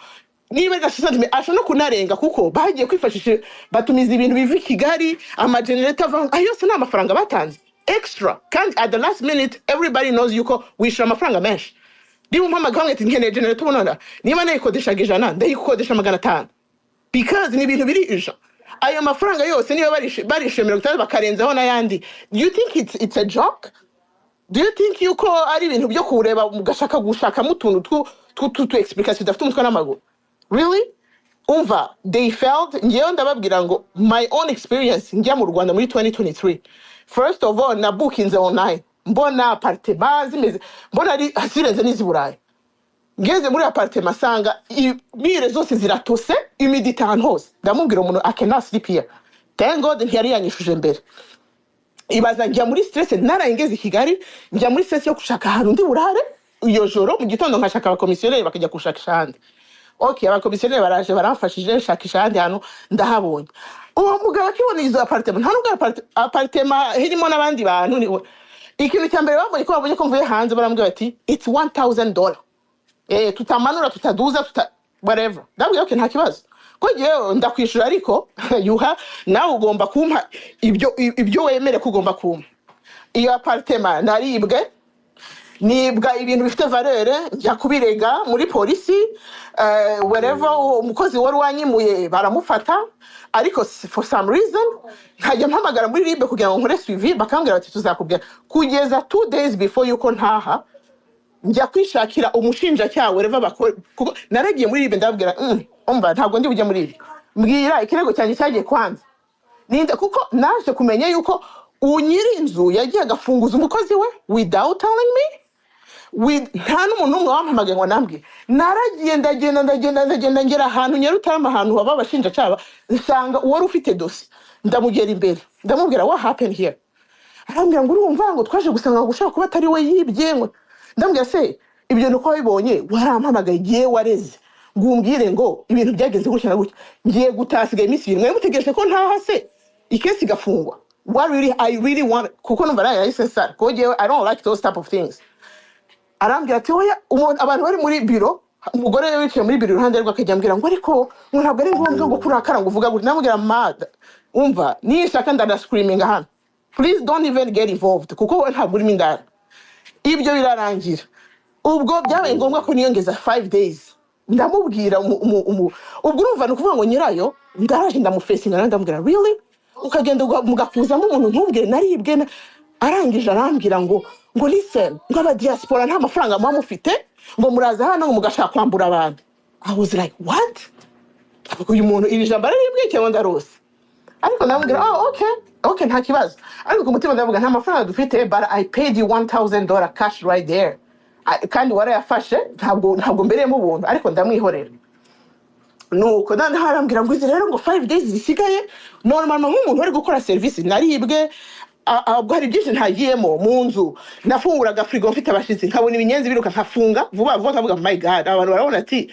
Niba gashisanzwe ashobora kunarenga kuko bagiye kwifashisha batumiza ibintu bivi Kigali ama generator ayo se n'amafaranga batanze extra kandi at the last minute everybody knows yuko wishura amafaranga menshi. Niba umpamagaye ngati nkene generator ubona niba nayikodeshaga 100 ndayikodesha 500 because ni ibintu biri ija ayo mafaranga yose niba barishe 50 bakarenzaho n'ayandi. Do you think it's a joke? Do you think yuko ari ibintu byo kureba mugashaka gushaka mutuntu tu explication dafite umutwe n'amaguru? Really? Umva, they felt ngewe ndababwira ngo my own experience njya mu Rwanda muri 2023. First of all na bookinze online. Mbona appartement zimeze mbona ari asirenze n'iziburayi. Ngeze muri appartement sanga mire zose ziratose humidity ahantu hose. Ndamubwira umuntu I cannot sleep here. Thank God ntiyari yanyishuje mbere. Ibaza njya muri stress narayengeze Kigali njya muri stress yo gushaka ahantu ndi burare iyo joro mu gitondo nkashaka abakomisiyoneri bakajya gushakisha ahandi. Okay, abakomisiyoneri baraje baramfashije shakisha ahandi hantu ndahabonye. Uwo mugabo akibona izo appartement nta nubwo appartement hirimo n'abandi bantu ikintu cyambere babonye ko babonye ko mvuye hanze barambwira bati it's $1,000. Tutamanura tutaduza whatever. Ndabwira okay nta kibazo. Ko jewe ndakwishura ariko yuha nawe ugomba kumpa ibyo wemere kugomba kumpa. Iyo appartement naribwe nibwa ibintu bifite valeur njya kubirega muri polisi wherever umukozi wari wanyimuye baramufata ariko for some reason nkajya mpamagara muri ribe kugira ngo nkore suivi bakambwira bati tuzakubwira kugeza 2 days before yuko ntaha njya kwishakira umushinjacyaha wherever bakora naragiye muri ribe ndabwira umva ntabwo ndi bujye muri ribe mbwira ikirego cyanjye cyagiye kwanza ninda kuko naje kumenya yuko unyiri inzu yagiye agafunguza umukozi we without telling me nta n'umuntu umwe wampamagaye ngo nambwe naragiye ndagenda ngera ahantu Nyarutarama ahantu baba bashinjacyaha nsanga uwari ufite dosi ndamugera imbere ndamubwira what happened here arambwira ngo urumva ngo twaje gusanga gushaka kuba atari we yibye ngo ndambwira se ibyo nuko wabibonye warampamagaye giye wareze ngumbwire ngo ibintu byagenze gutya na gutya ngiye gutasiga iminsi 2 mwe mutegereje ko ntaha se ikesi gafungwa what really I really want kuko numva yahise sara ko jewe I don't like those type of things. Arambwira ati oya abantu bari muri biro umugore wicaye muri biro iruhande rwe akajya ambwira ngo ariko ntabwo ari ngombwa ngo kurakara ngo uvuga gutya namubwira mad umva nishaka ndana screaming hano please don't even get involved kuko we ntabwo urimo indara. Ibyo birarangira ubwo byabaye ngombwa ko niyongeza 5 days ndamubwira ubwo urumva nukuvuga ngo nyirayo ndaraje ndamufesinga ndamubwira really ukagenda mugakuzamo umuntu ntubwire naribwe arangije arambwira ngo listen ngo aba diaspora nta mafaranga mwa mufite ngo muraza hano ngo mugashaka kwambura abantu. I was like what? Uyu muntu iri jambo aribwe cyangwa ndarose ariko ndamubwira okay nta kibazo ariko ku mutima ndavuga nta mafaranga dufite but I paid you $1,000 cash right there kandi warayafashe ntabwo mbereyemo ubuntu ariko ndamwihorera nuko harambwira ngo izi rero ngo 5 days zisigaye normal nk'umuntu wari gukora service naribwe ahubwo hari byinshi ntagiyemo mu nzu nafunguraga frigo mfite abashitsi nkabona ibinyenzi biruka nkafunga vuba nkavuga my god abantu barabona ati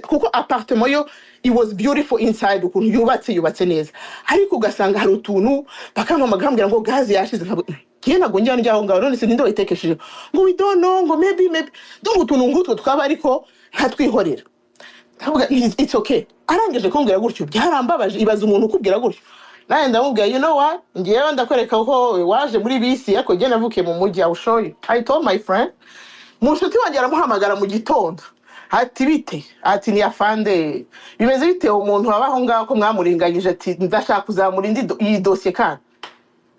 kuko appartement yo it was beautiful inside ukuntu yubatse neza ariko ugasanga hari utuntu bakampamagambira ngo gazi yashize kina ngo njyaho ngaho none se ndindo itekesheje ngo we don't know ngo maybe do utuntu ngutwo twaba ariko ntatwihorera ndavuga it's okay arangije kumbwira gutyo byarambabaje ibaza umuntu ukubwira gutyo naye ndamubwira you know what ngiyewe ndakwereka ko waje muri bisi yako je navuke mu mujyi I'll show you. I told my friend mushuti wanjye aramuhamagara mu gitondo ati bite ati ni afande bimeze bite umuntu wabaho ngaho ko mwamuringanyije ati ndashaka kuzamura iyi dosiye kandi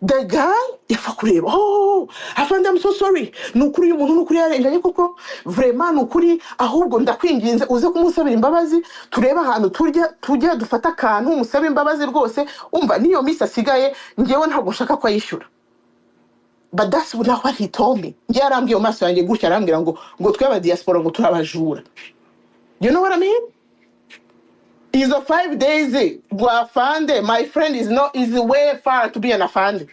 the guy yafa kureba oh afande I'm so sorry nukuri uyu muntu nukuri yarenganye koko vraiment nukuri ahubwo ndakwinginze uze kumusabira imbabazi tureba ahantu tujya dufata akantu umusaba imbabazi rwose umva niyo misi asigaye ngewe ntabwo nshaka ko ayishyura. But that's not what he told me. Ngiye arambwiye mu maso yanjye gutya arambwira ngo twaba diaspora ngo turabajura. You know what I mean? Is a 5 days afande my friend is way far to be an afande.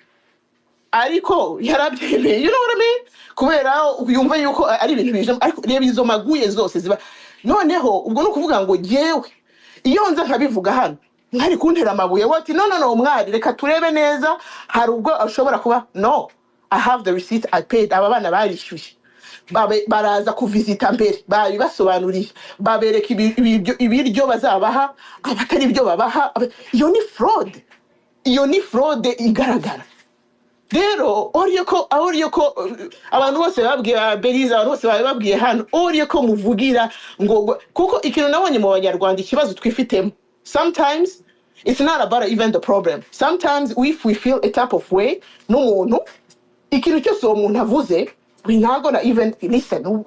Ariko yarabyemeye. You know what I mean? Kubera yumva yuko ari ibintu bije ariko reba izo maguye zose ziba noneho ubwo no kuvuga ngo jewe iyo nza nkabivuga hano nkari kuntera amabuye wati no umwari reka turebe neza hari ubwo ashobora kuba no I have the receipt I paid aba bana barishyuye baraza kuvisita mbere babibasobanuriye babereka ibiryo bazabaha abatari ibyo babaha iyo ni fraud igaragara. Rero oriyo ko abantu bose babwiye Belize abantu bose babwiye hano oriyo ko muvugira ngo kuko ikintu nabonye mu banyarwanda ikibazo twifitemo sometimes it's not about even the problem. Sometimes if we feel a type of way n'umuntu ikintu cyose uwo muntu avuze we not gonna even listen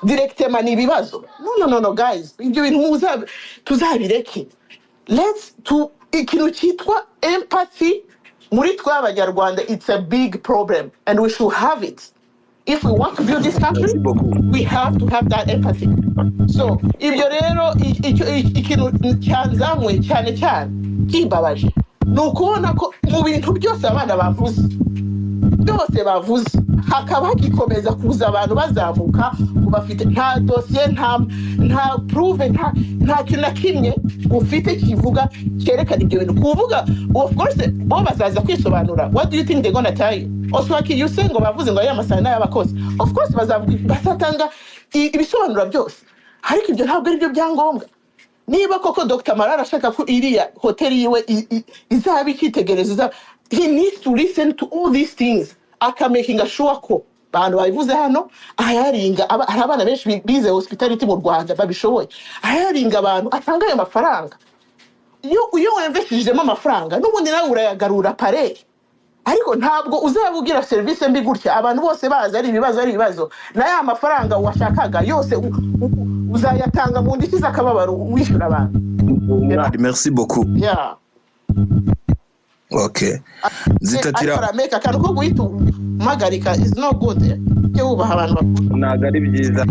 directement n'ibibazo no guys ibyo bintu tuzabireke ikintu cyitwa empathy muri twa abanyarwanda it's a big problem and we should have it if we want to build this country we have to have that empathy. So ibyo rero ikintu cyanzamwe cyane kimbabaje ni ukubona ko mu bintu byose abana byose bavuze hakaba hagikomeza kuza abantu bazamuka bafite nta dosiye nta prove nta kintu na kimwe ufite kivuga cyerekana ibyo bintu kuvuga of course bo bazaza kwisobanura what do you think they're gonna tell you oswaki you say ngo bavuze ngo aya masana y'abakozi of course bazatanga ibisobanura byose ariko ibyo ntabwo ari byo byangombwa. Niba koko Dr. Marara ashaka ko iriya hoteli yiwe izaba ikitegereza he needs to listen to all these things akamakinga sure ko abantu babivuze hano ayaringa hari abana benshi bize hospitality mu Rwanda babishoboye ayaringa abantu atanga ayo mafaranga iyo wemveshijemo amafaranga n'ubundi nawe urayagarura pare ariko ntabwo uzabugira service mbi gutya abantu bose baza ari ibibazo na ya mafaranga washakaga yose uzayatanga mu ndishyi z'akababaro wishyura abantu. Merci beaucoup. Yeah. Okay. Zitatira arameka kandi ko guhita magarika is not good. Cyo ubaha abantu bakuru naga ari byiza.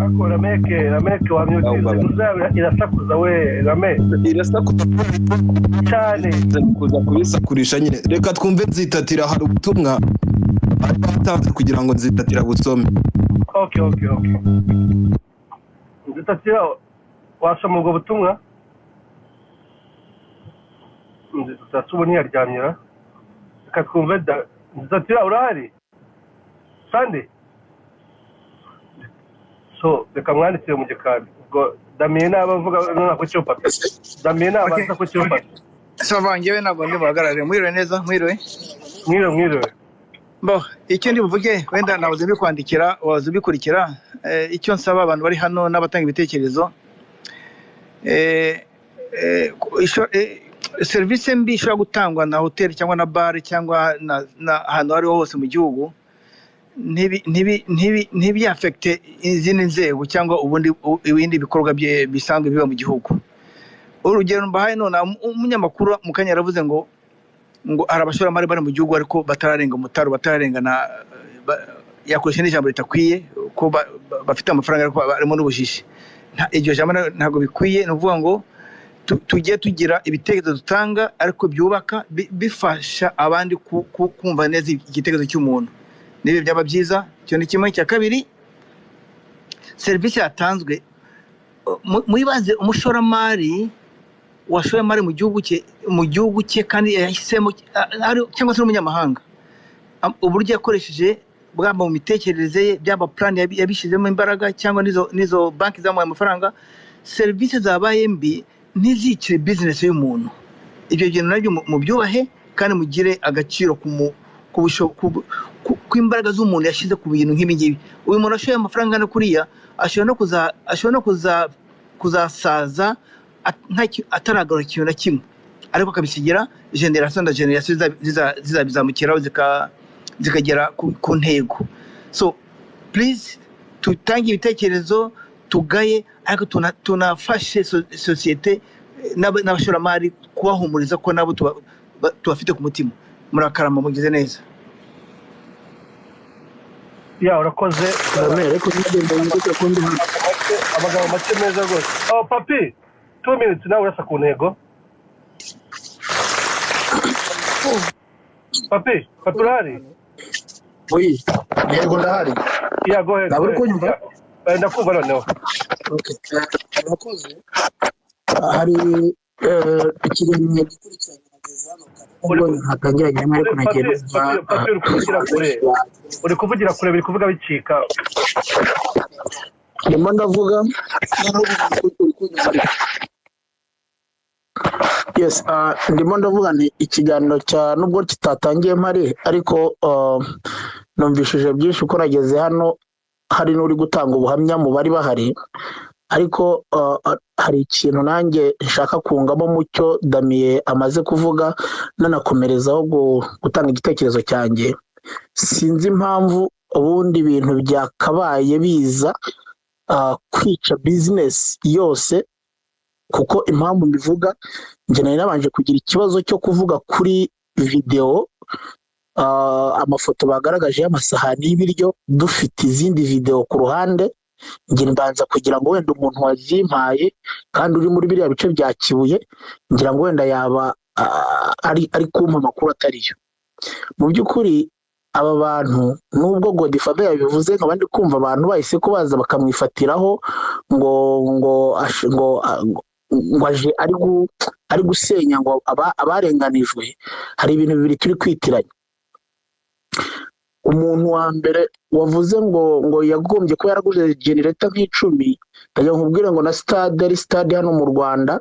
Akora meke wa myuti uzaba irasakuza we irasakuza cyane kuza kubisakurisha nyine reka twumve Nzitatira hari ubutumwa batanze kugira ngo Nzitatira busome. Okay. Nzitatira wasoma ubwo butumwa Nzitatira yaryamira reka twumve Nzitatira urahari Sunday so reka mwandikire mu gikari ubwo Damien abavuga nona ko cyo papa Damien abaza ko cyo papa Savangewe ntabwo ndi muhagarare mwiriwe neza mwiriwe bo icyo ndi buvuge wenda nabuze bikwandikira wazo bikurikira icyo nsaba abantu bari hano n'abatanga ibitekerezo service mbi ishobora gutangwa na hotel cyangwa na bar cyangwa na ahantu ari hose mu gihugu ntibi affecte izindi nzego cyangwa ibindi bikorwa bisanzwe biba mu gihugu. Urugero mbahaye none umunyamakuru mu kanya yaravuze ngo hari abashoramari bari mu gihugu ariko batararenga umutaro batararengana yakoresha n'ijambo ritakwiye ko bafite amafaranga ariko barimo n'ubujiji. Iryo jambo ntabwo bikwiye ni ukuvuga ngo tujye tugira ibitekerezo dutanga ariko byubaka bifasha abandi kumva neza igitekerezo cy'umuntu nibi byaba byiza. Cyo ni kimwe. Cya kabiri service yatanzwe muyibanze umushoramari washoramari mu gihugu cye kandi yahisemo cyangwa se n'umunyamahanga uburyo yakoresheje bwaba mu mitekerereze ye byaba plan yabishizemo imbaraga cyangwa nizo banki zamuye amafaranga service zabaye mbi ntizikire business y'umuntu. Ibyo bintu nabyo mu byubahe kandi mugire agaciro ku imbaraga z'umuntu yashyize ku bintu nk'ibi ngibi. Uyu muntu ashoye amafaranga no kuriya ashobora no kuzasaza ataragarura ikintu na kimwe, ariko akabisigira generation na generation zizabizamukiraho zikagera ku ntego. So please tutange ibitekerezo, tugaye, ariko tunafashe sosiyete n'abashoramari kubahumuriza ko nabo tubafite ku mutima. Murakarama, mugize neza. Ya urakoze ariko abagabo make meza rwose. Papi 2 minutes nawe urasa ku ntego. Papi urahari? Oui, yego ndahari. Yeah, go ahead. Naburi kunyumva? Ndakumva noneho. Okay. Urakoze. Hari ikiganiro gikurikirana hano uri kuvugira kure biri kuvuga bicika. Ndimo ndavuga yes, ndimo ndavuga nti ikiganiro cya nubwo kitatangiye mpari, ariko numvishije byinshi uko nageze hano. Hari n'uri gutanga ubuhamya mu bari bahari, ariko hari ikintu nanjye nshaka kungamo mucyo Damien amaze kuvuga, nanakomerezaho gutanga igitekerezo cyanjye. Sinzi impamvu ubundi ibintu byakabaye biza kwica business yose, kuko impamvu mbivuga njye nari nabanje kugira ikibazo cyo kuvuga kuri video amafoto bagaragaje y'amasahani y'ibiryo, dufite izindi video ku ruhande. Njye mbanza kugira ngo wenda umuntu wazimpaye kandi uri muri biriya bice bya Kibuye, ngira ngo wenda yaba ari kumpa amakuru atariyo. Mu by'ukuri aba bantu nubwo Godfather yabivuze, nkabandi kumva abantu bahise ko baza bakamwifatiraho ngo aje ari gusenya ngo abarenganijwe. Hari ibintu bibiri turi kwitiranya. Umuntu wa mbere wavuze ngo yagombye ko yaraguze generator nk'icumi, ndajya nkubwira ngo na stade hano mu Rwanda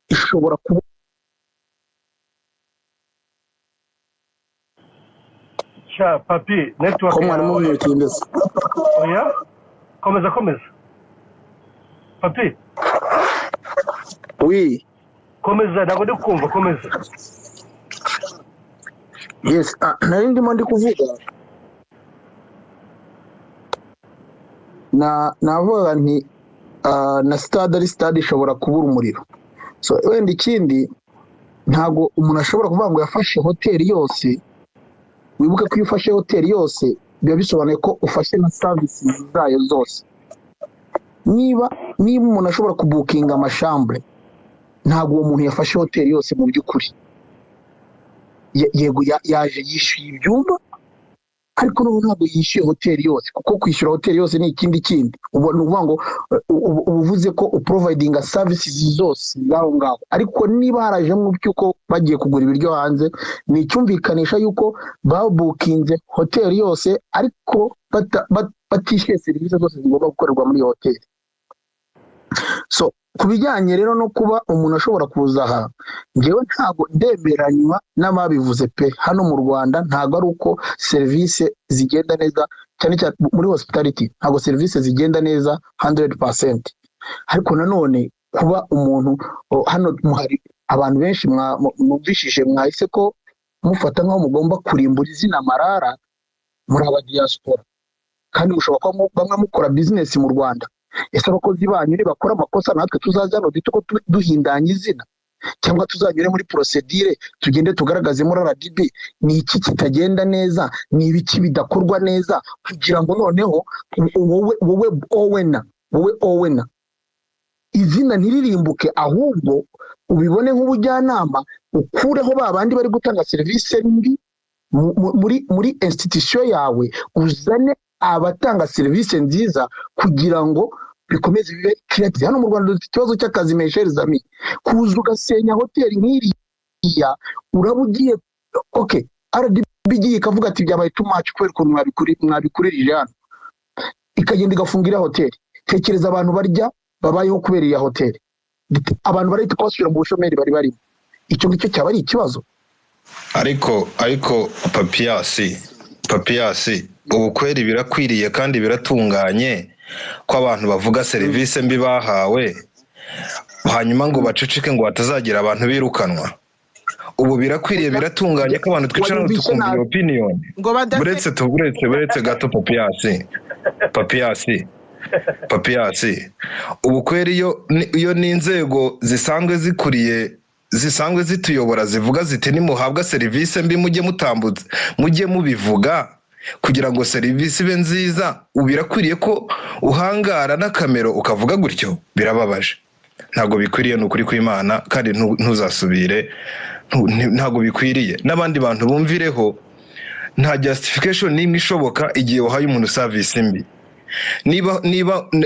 ishobora kuba Papi network ko mwari mu minute ndetse. Oya, komeza Papi. Oui, komeza, ntabwo ndi kumva, komeza. Yes, nari ndimo ndi kuvuga navuga nti na stade ishobora kubura umuriro. So wenda ikindi, ntago umuntu ashobora kuvuga ngo yafashe hoteli yose. Wibuke ko iyo ufashe hoteli yose biba bisobanuye ko ufashe na services zayo zose. Niba umuntu ashobora kubukinga amashambre, ntago uwo muntu yafashe hoteli yose mu by'ukuri. Yego yaje yishyuye ibyumba, ariko ntabwo yishyuye hoteli yose, kuko kwishyura hoteli yose ni ikindi kindi. Uvuga ngo uvuze ko uprovidinga services zose ngaho ngaho, ariko niba harajemo byuko bagiye kugura ibiryo hanze, ni icyumvikanisha yuko babukinze hoteli yose, ariko batishyuye serivisi zose zigomba gukorerwa muri hoteli. So kubijyanye rero no kuba umuntu ashobora kuza aha, njyewe ntago ndemeranywa n'ababivuze pe. Hano mu Rwanda ntago ari uko serivisi zigenda neza, cyane cyane muri hospitality ntago serivisi zigenda neza 100%. Ariko nanone kuba umuntu hano muhari abantu benshi mwumvishije mwahise ko mufata nkaho mugomba kurimbura izina Marara muri aba diaspora, kandi mushobora kuba bamwe mukora business mu Rwanda. Ese abakozi banyu bakora amakosa natwe tuzajyano duto ko duhindanya izina, cyangwa tuzanyure muri procedure tugende tugaragaze muri RDB ni iki kitagenda neza, ni ibiki bidakorwa neza, kugira ngo noneho wowe Owena izina ntiririmbuke, ahubwo ubibone nk'ubujyanama, ukureho babandi bari gutanga serivisi mbi muri institution yawe, uzane abatanga serivisi nziza kugira ngo bikomeze bibe creative. Hano mu Rwanda dufite ikibazo cy'akazi mesheri zami, kuza ugasenya hoteli nk'iriya, urabugiye okay, RDB igiye ikavuga ati byabaye too much kubera ukuntu mwabikuririje hano, ikagenda igafungira hoteli. Tekereza abantu barya babayeho kubera iya hoteli, abantu barahita kubasubira mu bushomeri bari barimo. Icyo ngicyo cyaba ari ikibazo. ariko papiyasi ubu kweri birakwiriye kandi biratunganye ko abantu bavuga serivisi mbi bahawe hanyuma ngo baceceke ngo hatazagira abantu birukanwa. Ubu birakwiriye biratunganye ko abantu twicara tukumva iyo opinion. Buretse gato papiyasi ubu kweri iyo n'inzego zisanzwe zikuriye zisanzwe zituyobora zivuga ziti nimuhabwa serivisi mbi mujye mubivuga kugira ngo serivisi ibe nziza. Ubirakwiriye ko uhangara n'akamero ukavuga gutyo, birababaje. Ntabwo bikwiriye n'ukuri kw'Imana kandi ntuzasubire, ntabwo bikwiriye. N'abandi bantu bumvireho, nta justification n'imwe ishoboka igihe wahaye umuntu service mbi. Niba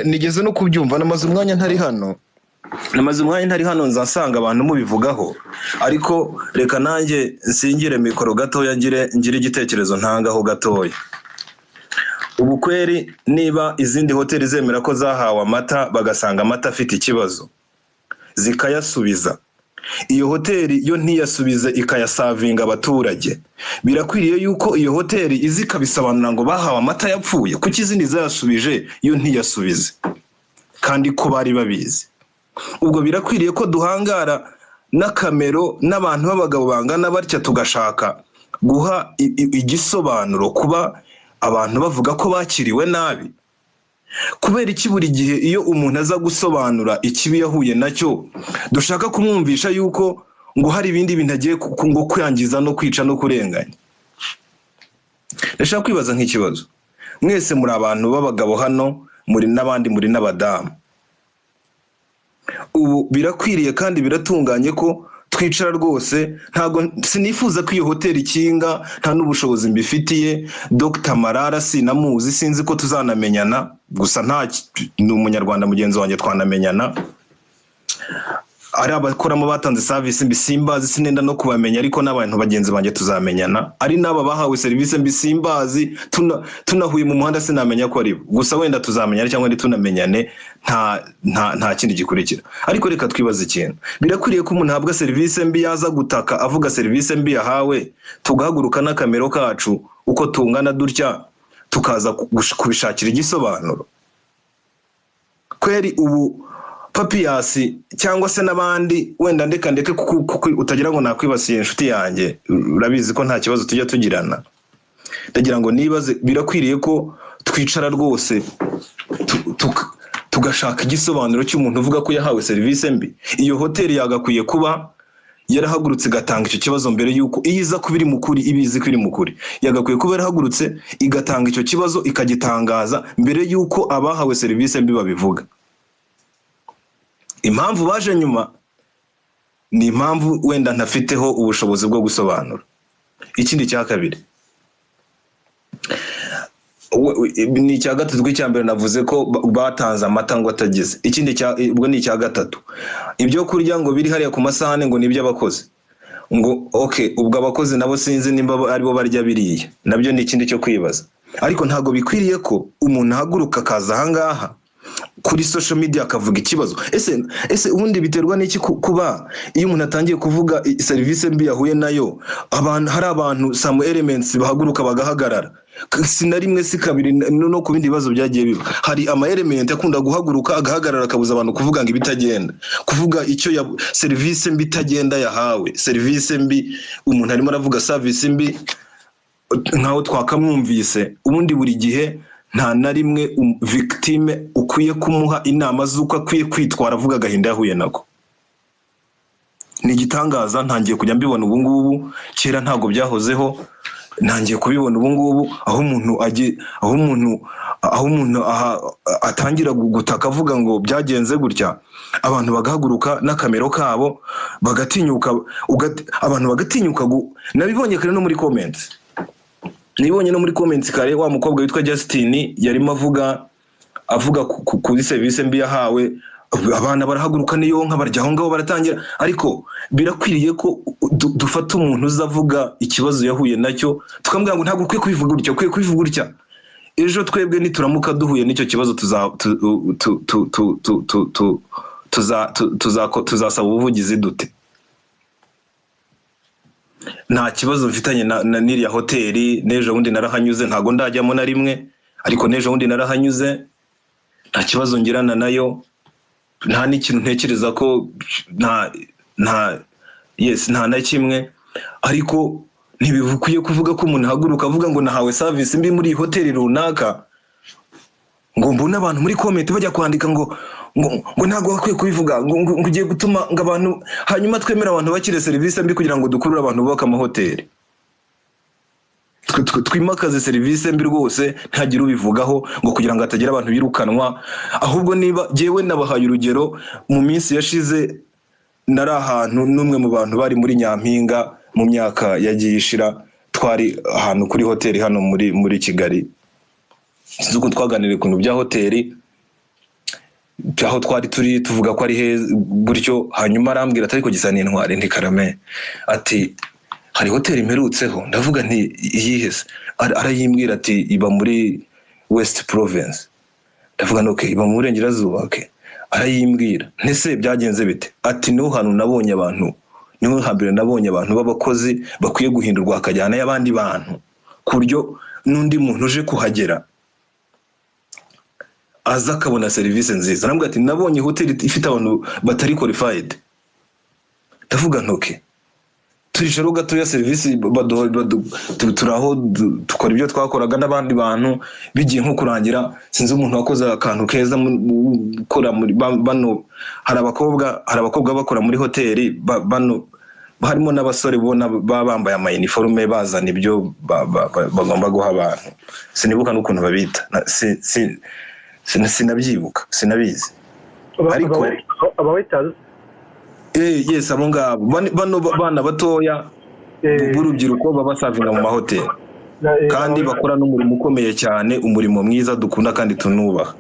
nigeze no kubyumva namaze umwanya ntari hano nzasanga abantu mubivugaho, ariko reka nanjye nsingire mikoro gatoya ngire igitekerezo ntangaho gatoya. Ubu kweri niba izindi hoteli zemera ko zahawe amata bagasanga amata afite ikibazo zikayasubiza, iyo hoteli yo ntiyasubize ikayasavinga abaturage, birakwiriye yuko iyo hoteli izi kabisobanura ngo bahawe amata yapfuye, kuko izindi zayasubije yo ntiyasubize kandi ko bari babizi. Ubwo birakwiriye ko duhangara n'akamero n'abantu b'abagabo bangana batya tugashaka guha igisobanuro kuba abantu bavuga ko bakiriwe nabi. Kubera iki buri gihe iyo umuntu aza gusobanura ikibi yahuye nacyo dushaka kumwumvisha yuko ngo hari ibindi bintu agiye ngo kwangiza no kwica no kurenganya? Ndashaka kwibaza nk'ikibazo, mwese muri abantu b'abagabo hano, muri n'abandi muri n'abadamu. Ubu birakwiriye kandi biratunganye ko twicara rwose. Ntago sinifuza ko iyo hoteli ikinga, nta n'ubushobozi mbifitiye. Dr. Marara sinamuzi, sinzi ko tuzanamenyana, gusa ni umunyarwanda mugenzi wanjye twanamenyana. Ari abakoramo batanze service mbi simbazi, sinenda no kubamenya, ariko n'abantu bagenzi banjye tuzamenyana. Ari n'aba bahawe service mbi simbazi, tunahuye mu muhanda sinamenya ko ari bo, gusa wenda tuzamenyana cyangwa ndi tunamenyane, nta kindi gikurikira. Ariko reka twibaze ikintu, birakwiriye ko umuntu ahabwa service mbi yaza gutaka avuga service mbi yahawe, tugahaguruka n'akamero kacu uko tungana dutya tukaza kubishakira igisobanuro? Kweri ubu papiyasi cyangwa se n'abandi wenda ndeke kuko utagira ngo nakwibasiye inshuti yanjye, urabizi ko nta kibazo tujya tugirana. Ndagira ngo nibaze, birakwiriye ko twicara rwose tugashaka igisobanuro cy'umuntu uvuga ko yahawe service mbi. Iyo hoteli yagakwiye kuba yarahagurutse igatanga icyo kibazo mbere yuko iyiza kuba iri mukuri, ibizi ko iri mukuri. Yagakwiye kuba yarahagurutse igatanga icyo kibazo ikagitangaza mbere yuko abahawe service mbi babivuga. Impamvu baje nyuma ni impamvu wenda ntafiteho ubushobozi bwo gusobanura. Ikindi cya kabiri ni icya gatatu, icya mbere navuze ko batanze amata ngo atagize. Ikindi ubwo ni icya gatatu, ibyo kurya ngo biri hariya ku masahane ngo nibyo abakozi, ngo okay, ubwo abakozi nabo sinzi nimba aribo barya biriya, nabyo ni ikindi cyo kwibaza. Ariko ntago bikwiriye ko umuntu ahaguruka akaza ahangaha kuri social media akavuga ikibazo. Ese ubundi biterwa n'iki kuba iyo umuntu atangiye kuvuga service mbi yahuye nayo, hari abantu some elements bahaguruka bagahagarara? Sinarimwe si kabiri no ku bindi bibazo byagiye biba, hari ama element akunda guhaguruka agahagarara akabuza abantu kuvuga ngo ibitagenda, kuvuga icyo service mbi itagenda yahawe. Service mbi umuntu arimo aravuga service mbi nkaho twakamwumvise. Ubundi buri gihe nta na rimwe victime ukwiye kumuha inama z'uko akwiye kwitwara avuga agahinda yahuye nako. Ni igitangaza, ntangiye kujya mbibona ubu ngubu, kera ntago byahozeho, ntangiye kubibona ubu ngubu, aho umuntu atangira gutaka avuga ngo byagenze gutya, abantu bagahaguruka n'akamero kabo bagatinyuka, abantu bagatinyuka. Nabibonye kare no muri comments, kare wa mukobwa witwa Justin yarimo avuga kuri service mbi yahawe, abana barahaguruka niyo nka barya aho ngaho baratangira. Ariko birakwiriye ko dufata umuntu uzavuga ikibazo yahuye nacyo tukambwira ngo ntabwo ukwiye kubivuga gutya, ukwiye kubivuga gutya. Ejo twebwe nituramuka duhuye n'icyo kibazo tuzasaba ubuvugizi dute? nta kibazo mfitanye na n'iriya hoteli. N'ejo bundi narahanyuze, ntago ndajyamo na rimwe, ariko n'ejo bundi narahanyuze, nta kibazo ngirana nayo, nta n'ikintu ntekereza ko nta na kimwe. Ariko ntibikwiye kuvuga ko umuntu ahaguruka avuga ngo nahawe service mbi muri hoteli runaka, ngo mbona abantu muri comment bajya kwandika ngo ntago bakwiye kubivuga, ngo ugiye gutuma ngo abantu hanyuma twemera abantu bakire service mbi kugira ngo dukurure abantu bubaka amahoteli. Twimakaze service mbi rwose, ntagira ubivugaho ngo kugira ngo atagira abantu birukanwa. Ahubwo niba jewe nabahaye urugero, mu minsi yashize nari ahantu n'umwe mu bantu bari muri Nyampinga mu myaka yagiye ishira, twari ahantu kuri hoteli hano muri Kigali. Zuko twaganiriye ku bya hoteli, aho twari turi tuvuga ko ari heza gutyo, hanyuma arambwira atari ko gisa n'intwari ndi Karame, ati hari hoteli mperutseho. Ndavuga nti iyihese? Arayimbwira ati iba muri West Province. Ndavuga no iba mu burengerazuba. Arayimbwira ntese byagenze bite? Ati no hano nabonye abantu, niho hambere nabonye abantu b'abakozi bakwiye guhindurwa akajyana y'abandi bantu, ku buryo n'undi muntu uje kuhagera aza akabona serivisi nziza. Nambwa ati nabonye hoteli ifite abantu batari qualified. Ndavuga ntoke turisharo gatoya serivisi turaho dukora ibyo twakoraga n'abandi bantu, bigiye nko kurangira sinzi umuntu wakoze akantu keza gukora muri bano. Hari abakobwa bakora muri hoteli bano, harimo n'abasore bona bambaye ama uniforme bazana ibyo bagomba guha abantu. Sinibuka n'ukuntu babita, sinabyibuka, sinabizi. Ariko abawaiters yes, abo ngabo bano bana batoya b'urubyiruko baba savinga mu mahoteli, kandi bakora n'umurimo ukomeye cyane, umurimo mwiza dukunda kandi tunubaha.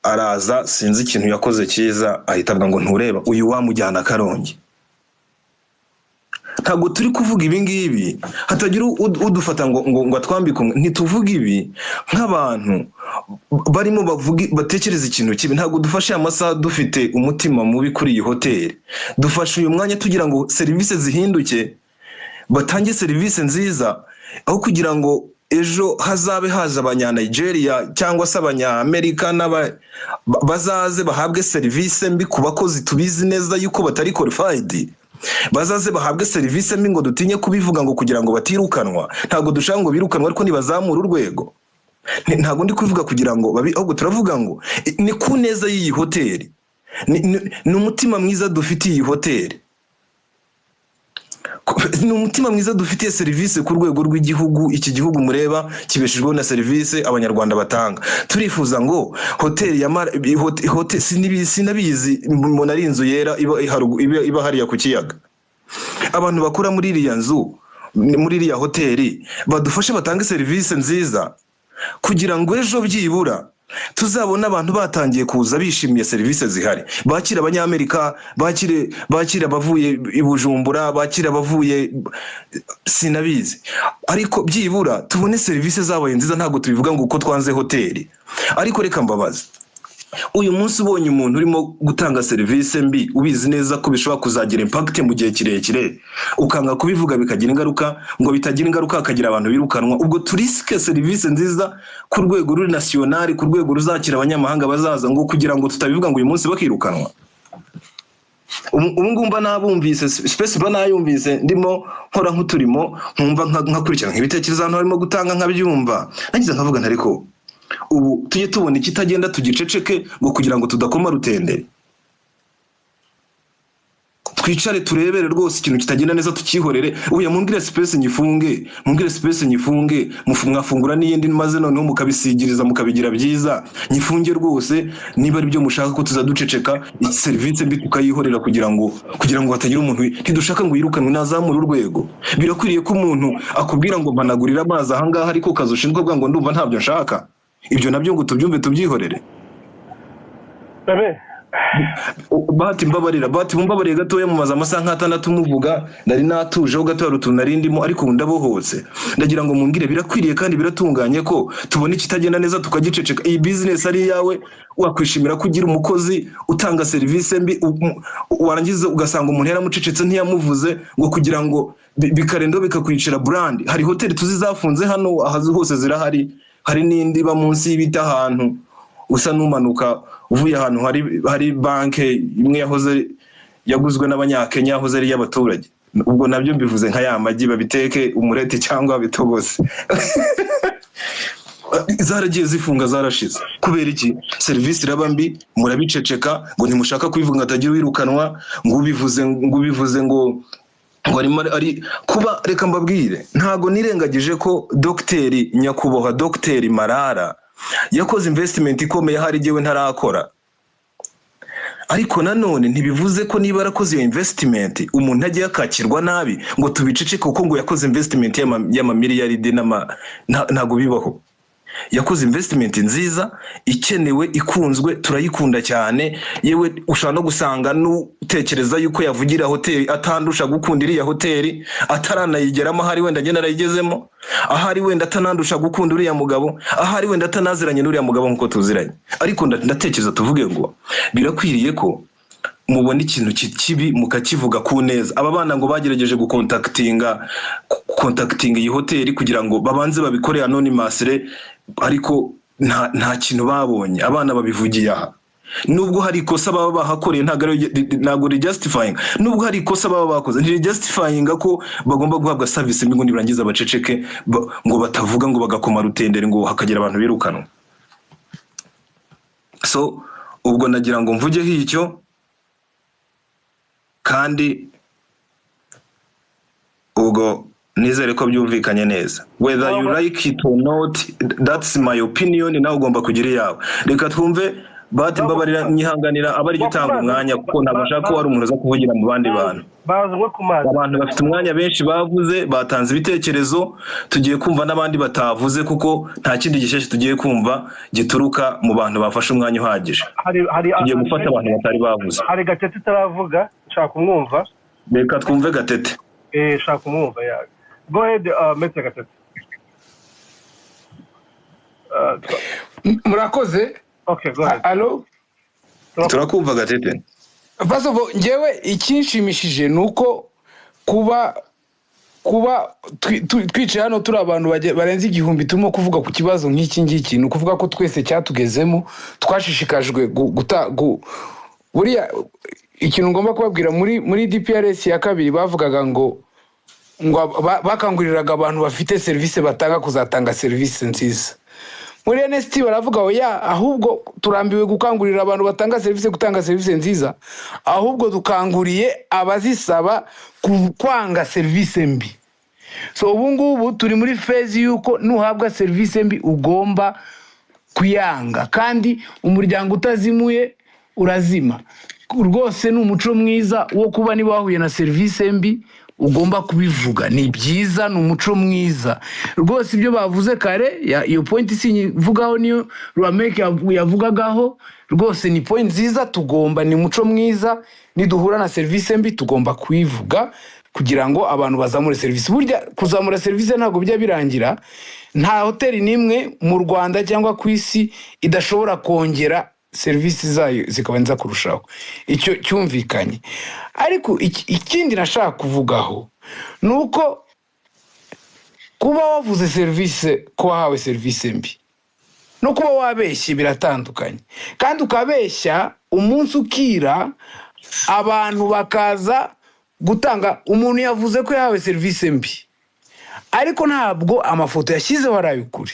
Araza sinzi ikintu yakoze cyiza, ahita avuga ngo ntureba uyu wamujyana Karongi. Ntabwo turi kuvuga ibi ngibi hatagira udufata ngo atwambike. Ntituvuga ibi nk'abantu barimo batekereza ikintu kibi. Ntabwo dufashe amasaha dufite umutima mubi kuri iyi hoteli. Dufashe uyu mwanya tugira ngo serivisi zihinduke, batange serivisi nziza, aho kugira ngo ejo hazabe haza abanya-Nigeria cyangwa se abanya-Amerika bazaze bahabwe serivisi mbi ku bakozi tubizi neza yuko batari qualified. Bazaze bahabwe serivisi mbi ngo dutinye kubivuga ngo kugira ngo batirukanwa. Ntabwo dushaka ngo birukanwa, ariko nibazamura urwego. Ntabwo ndi kuvuga kugira ngo ahubwo turavuga ngo ni ku neza y'iyi hoteli, ni umutima mwiza dufitiye iyi hoteli, ni umutima mwiza dufitiye serivisi ku rwego rw'igihugu. Iki gihugu mureba kibeshejweho na serivisi abanyarwanda batanga. Turifuza ngo hoteli sinabizi mbona ari inzu yera iba hariya ku kiyaga. Abantu bakora muri iriya nzu, muri iriya hoteli, badufashe batange serivisi nziza, kugira ngo ejo byibura tuzabona abantu batangiye kuza bishimiye serivisi zihari. Bakira abanyamerika, bakira abavuye i Bujumbura, bakira abavuye sinabizi, ariko byibura tubone serivisi zabaye nziza. Ntabwo tubivuga ngo uko twanze hoteli, ariko reka mbabaza, uyu munsi ubonye umuntu urimo gutanga serivisi mbi, ubizi neza ko bishobora kuzagira impact mu gihe kirekire, ukanga kubivuga bikagira ingaruka, ngo bitagira ingaruka akagira abantu birukanwa, ubwo turiske serivisi nziza ku rwego ruri national, ku rwego ruzakira abanyamahanga bazaza, ngo kugira ngo tutabivuga ngo uyu munsi bakirukanwa. Ubu ngumba nabumvise space banayumvise, ndimo nkora nk'uturimo, nkumva nkakurikirana nk'ibitekerezo abantu barimo gutanga nkabyumva, nagize nkavuga ntariko ubu tujye tubona ikitagenda tugiceceke, ngo kugira ngo tudakoma rutendere. Twicare turebere rwose ikintu kitagenda neza tukihorere. Uya mumbwire space nyifunge, mumbwire space nyifunge, mwafungura n'iyindi maze noneho mukabisigiriza mukabigira byiza, nyifunge rwose. Niba ari byo mushaka ko tuzaduceceka, service mbi tukayihorera, kugira ngo hatagira umuntu ntidushaka ngo yirukanwe nazamura urwego. Birakwiriye ko umuntu akubwira ngo mpanagurira amazi ahangaha, ariko kazushinzwe bwa ngo ndumva ntabyo nshaka. Ibyo nabyo ngo tubyumve tubyihorere. Bebe Bahati mumbabarire gatoya mumaze amasaha nk'atandatu muvuga nari natujeho gatoya rutuntu nari ndimo ariko ubu ndabohotse ndagira ngo mumbwire birakwiriye kandi biratunganye ko tubona ikitagenda neza tukagiceceka. Iyi business ari yawe wakwishimira kugira umukozi utanga service mbi warangiza ugasanga umuntu yaramucecetse ntiyamuvuze ngo kugira ngo bikarendo bikakwicira brand. Hari hoteli tuzizafunze hano ahazi hose zirahari, hari n'indi ba munsi y'ibita ahantu usa numanuka uvuye ahantu hari banke imwe yahoze yaguzwe n'abanyakenya yahoze ari y'abaturage. Ubwo nabyo mbivuze nka ya magi babiteke umureti cyangwa bitogose. Zaragiye zifunga zarashize kubera iki? Service iraba mbi murabiceceka ngo ntimushaka kubivuga atagira wirukanwa ngo ubivuze ngo ari kuba. Reka mbabwire ntago nirengagije ko Dr. Nyakubahwa Dr. Marara yakoze investment ikomeye hari jewe ntarakora, ariko nanone ntibivuze ko niba arakoze iyo investment umuntu agiye akakirwa nabi ngo tubicece kuko ngo yakoze investment y'amamiliyaride ntago bibaho. Yakoze investment nziza ikenewe ikunzwe turayikunda cyane, yewe ushaka no gusanga nutekereza yuko yavugira hoteli atandusha gukunda iriya hoteli ataranayigeramo, ahari wenda agenda arayigezemo, ahari wenda atanandusha gukunda uriya mugabo, ahari wenda atanaziranye n'uriya mugabo nkuko tuziranye. Ariko ndatekereza tuvuge ngo birakwiriye ko mubona ikintu kibi mukakivuga ku neza. Aba bana ngo bagerageje gukontaktinga iyi hoteli kugira ngo babanze babikore anonymously, ariko nta kintu babonye. Abana babivugiye aha, nubwo hari ikosa baba bahakoreye ntago ri justifying, nubwo hari ikosa baba bakoze ntiri justifying ko bagomba guhabwa service mbi ngo nibarangiza baceceke ngo batavuga ngo bagakoma rutendere ngo hakagira abantu birukanwa. So ubwo nagira ngo mvuge hicyo, kandi ubwo nizere ko byumvikanye neza. Whether you like it or not, that's my opinion. Nawe ugomba kugira yawe. Reka twumve Bahati mbabarira nyihanganira abari gitanga umwanya kuko ntabashaka ko wari umuntu uza kuvugira mu bandi bantu. Abantu bafite umwanya benshi bavuze batanze ibitekerezo, tugiye kumva n'abandi batavuze kuko nta kindi gisheshe tugiye kumva gituruka mu bantu bafashe umwanya uhagije. Tugiye gufata abantu batari bavuze. Hari Gatete taravuga nshaka kumwumva. Reka twumve Gatete. Nshaka kumwumva yawe. Go ahead, Mr. Gatete. Murakoze. Okay, go ahead. Hello. Turakumva Gatete. First of all, ngewe ikinshimishije nuko kuba twicaye hano turi abantu barenze igihumbi turimo kuvuga ku kibazo nk'iki ngiki, ni ukuvuga ko twese cyatugezemo twashishikajwe buriya ikintu ngomba kubabwira muri DPRS ya kabiri bavugaga ngo bakanguriraga abantu bafite service batanga kuzatanga service nziza. Muri NST baravuga oya, ahubwo turambiwe gukangurira abantu batanga service gutanga service nziza, ahubwo dukanguriye abazisaba kwanga service mbi. So ubu ngubu turi muri phase yuko nuhabwa service mbi ugomba kuyanga, kandi umuryango utazimuye urazima. Rwose ni umuco mwiza wo kuba niba wahuye na service mbi ugomba kubivuga, ni byiza, ni umuco mwiza. Rwose ibyo bavuze kare iyo point sinyivugaho niyo Rwameke yavugagaho, rwose ni point nziza, tugomba, ni umuco mwiza, niduhura na service mbi tugomba kuyivuga kugira ngo abantu bazamure service. Burya kuzamura service ntago bijya birangira, nta hoteli nimwe mu Rwanda cyangwa ku isi idashobora kongera service zayo zikabanza kurushaho. Icyo cyumvikanye. Ariko ikindi nashaka kuvugaho nuko kuba wavuze service ko wahawe service mbi no kuba wabeshye biratandukanye, kandi ukabeshya umunsi ukira abantu bakaza gutanga. Umuntu yavuze ko yahawe service mbi ariko ntabwo amafoto yashyizeho ari ukuri,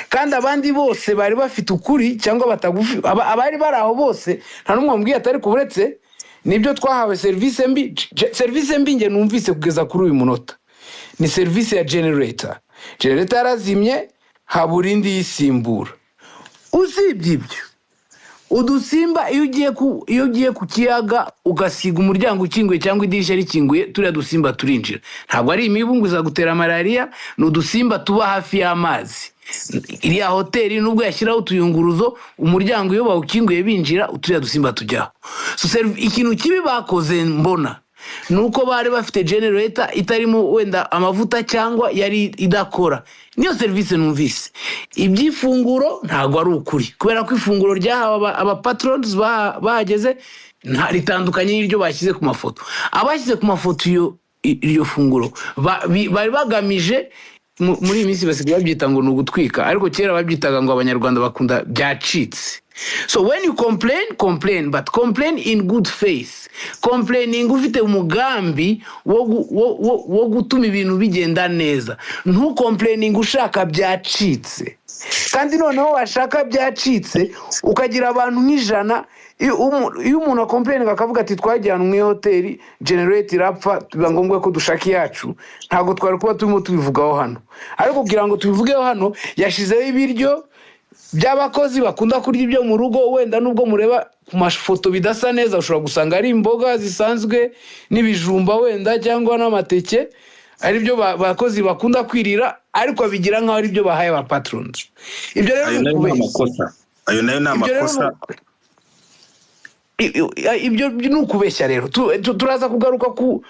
kandi abandi bose bari bafite ukuri cyangwa batagufi. Abari bari aho bose nta numwe wambwiye atari kuburetse nibyo twahawe service mbi. Service mbi nge numvise kugeza kuri uyu munota ni service ya generator yarazimye, habura indi yisimbura. Usibye ibyo, udusimba iyo ugiye ku kiyaga ugasiga umuryango ukinguye cyangwa idirishya rikinguye, turiya dusimba turinjira. Ntabwo ari imibu ngo izagutera malaria, ni udusimba tuba hafi y'amazi. iriya hoteli nubwo yashyiraho utuyunguruzo umuryango iyo bawukinguye binjira uturiya dusimba tujyaho. Ikintu kibi bakoze mbona nuko bari bafite generator itarimo wenda amavuta cyangwa yari idakora. Niyo service numvise. Ibyifunguro ntago ari ukuri kubera ko ifunguro ryahawe aba patrons bahageze ritandukanye n'iryo bashyize ku mafoto. Abashyize ku mafoto iyo funguro bari bagamije muri iyi minsi basigaye babyita ngo ni ugutwika, ariko kera babyitaga ngo abanyarwanda bakunda byacitse. So when you complain, but complain in good faith. Complaining ufite umugambi wo gutuma ibintu bigenda neza. Complaining ushaka byacitse. Kandi noneho washaka byacitse ukagira abantu nk'ijana. Iyo umuntu complain akavuga ati twajyana mu hoteli generator irapfa biba ngombwa ko dushaka iyacu, ntago twari kuba turimo tubivugaho hano. Ariko kugira ngo tubivugeho hano yashizeho ibiryo by'abakozi bakunda kurya ibyo mu rugo, wenda nubwo mureba ku mafoto bidasa neza ushobora gusanga ari imboga zisanzwe n'ibijumba wenda cyangwa n'amateke, ari byo bakozi bakunda kwirira, ariko bigira nkaho ari byo bahaye aba patrons. Ibyo rero ayo nayo ni amakosa. Ibyo nukubeshya rero turaza kugaruka ku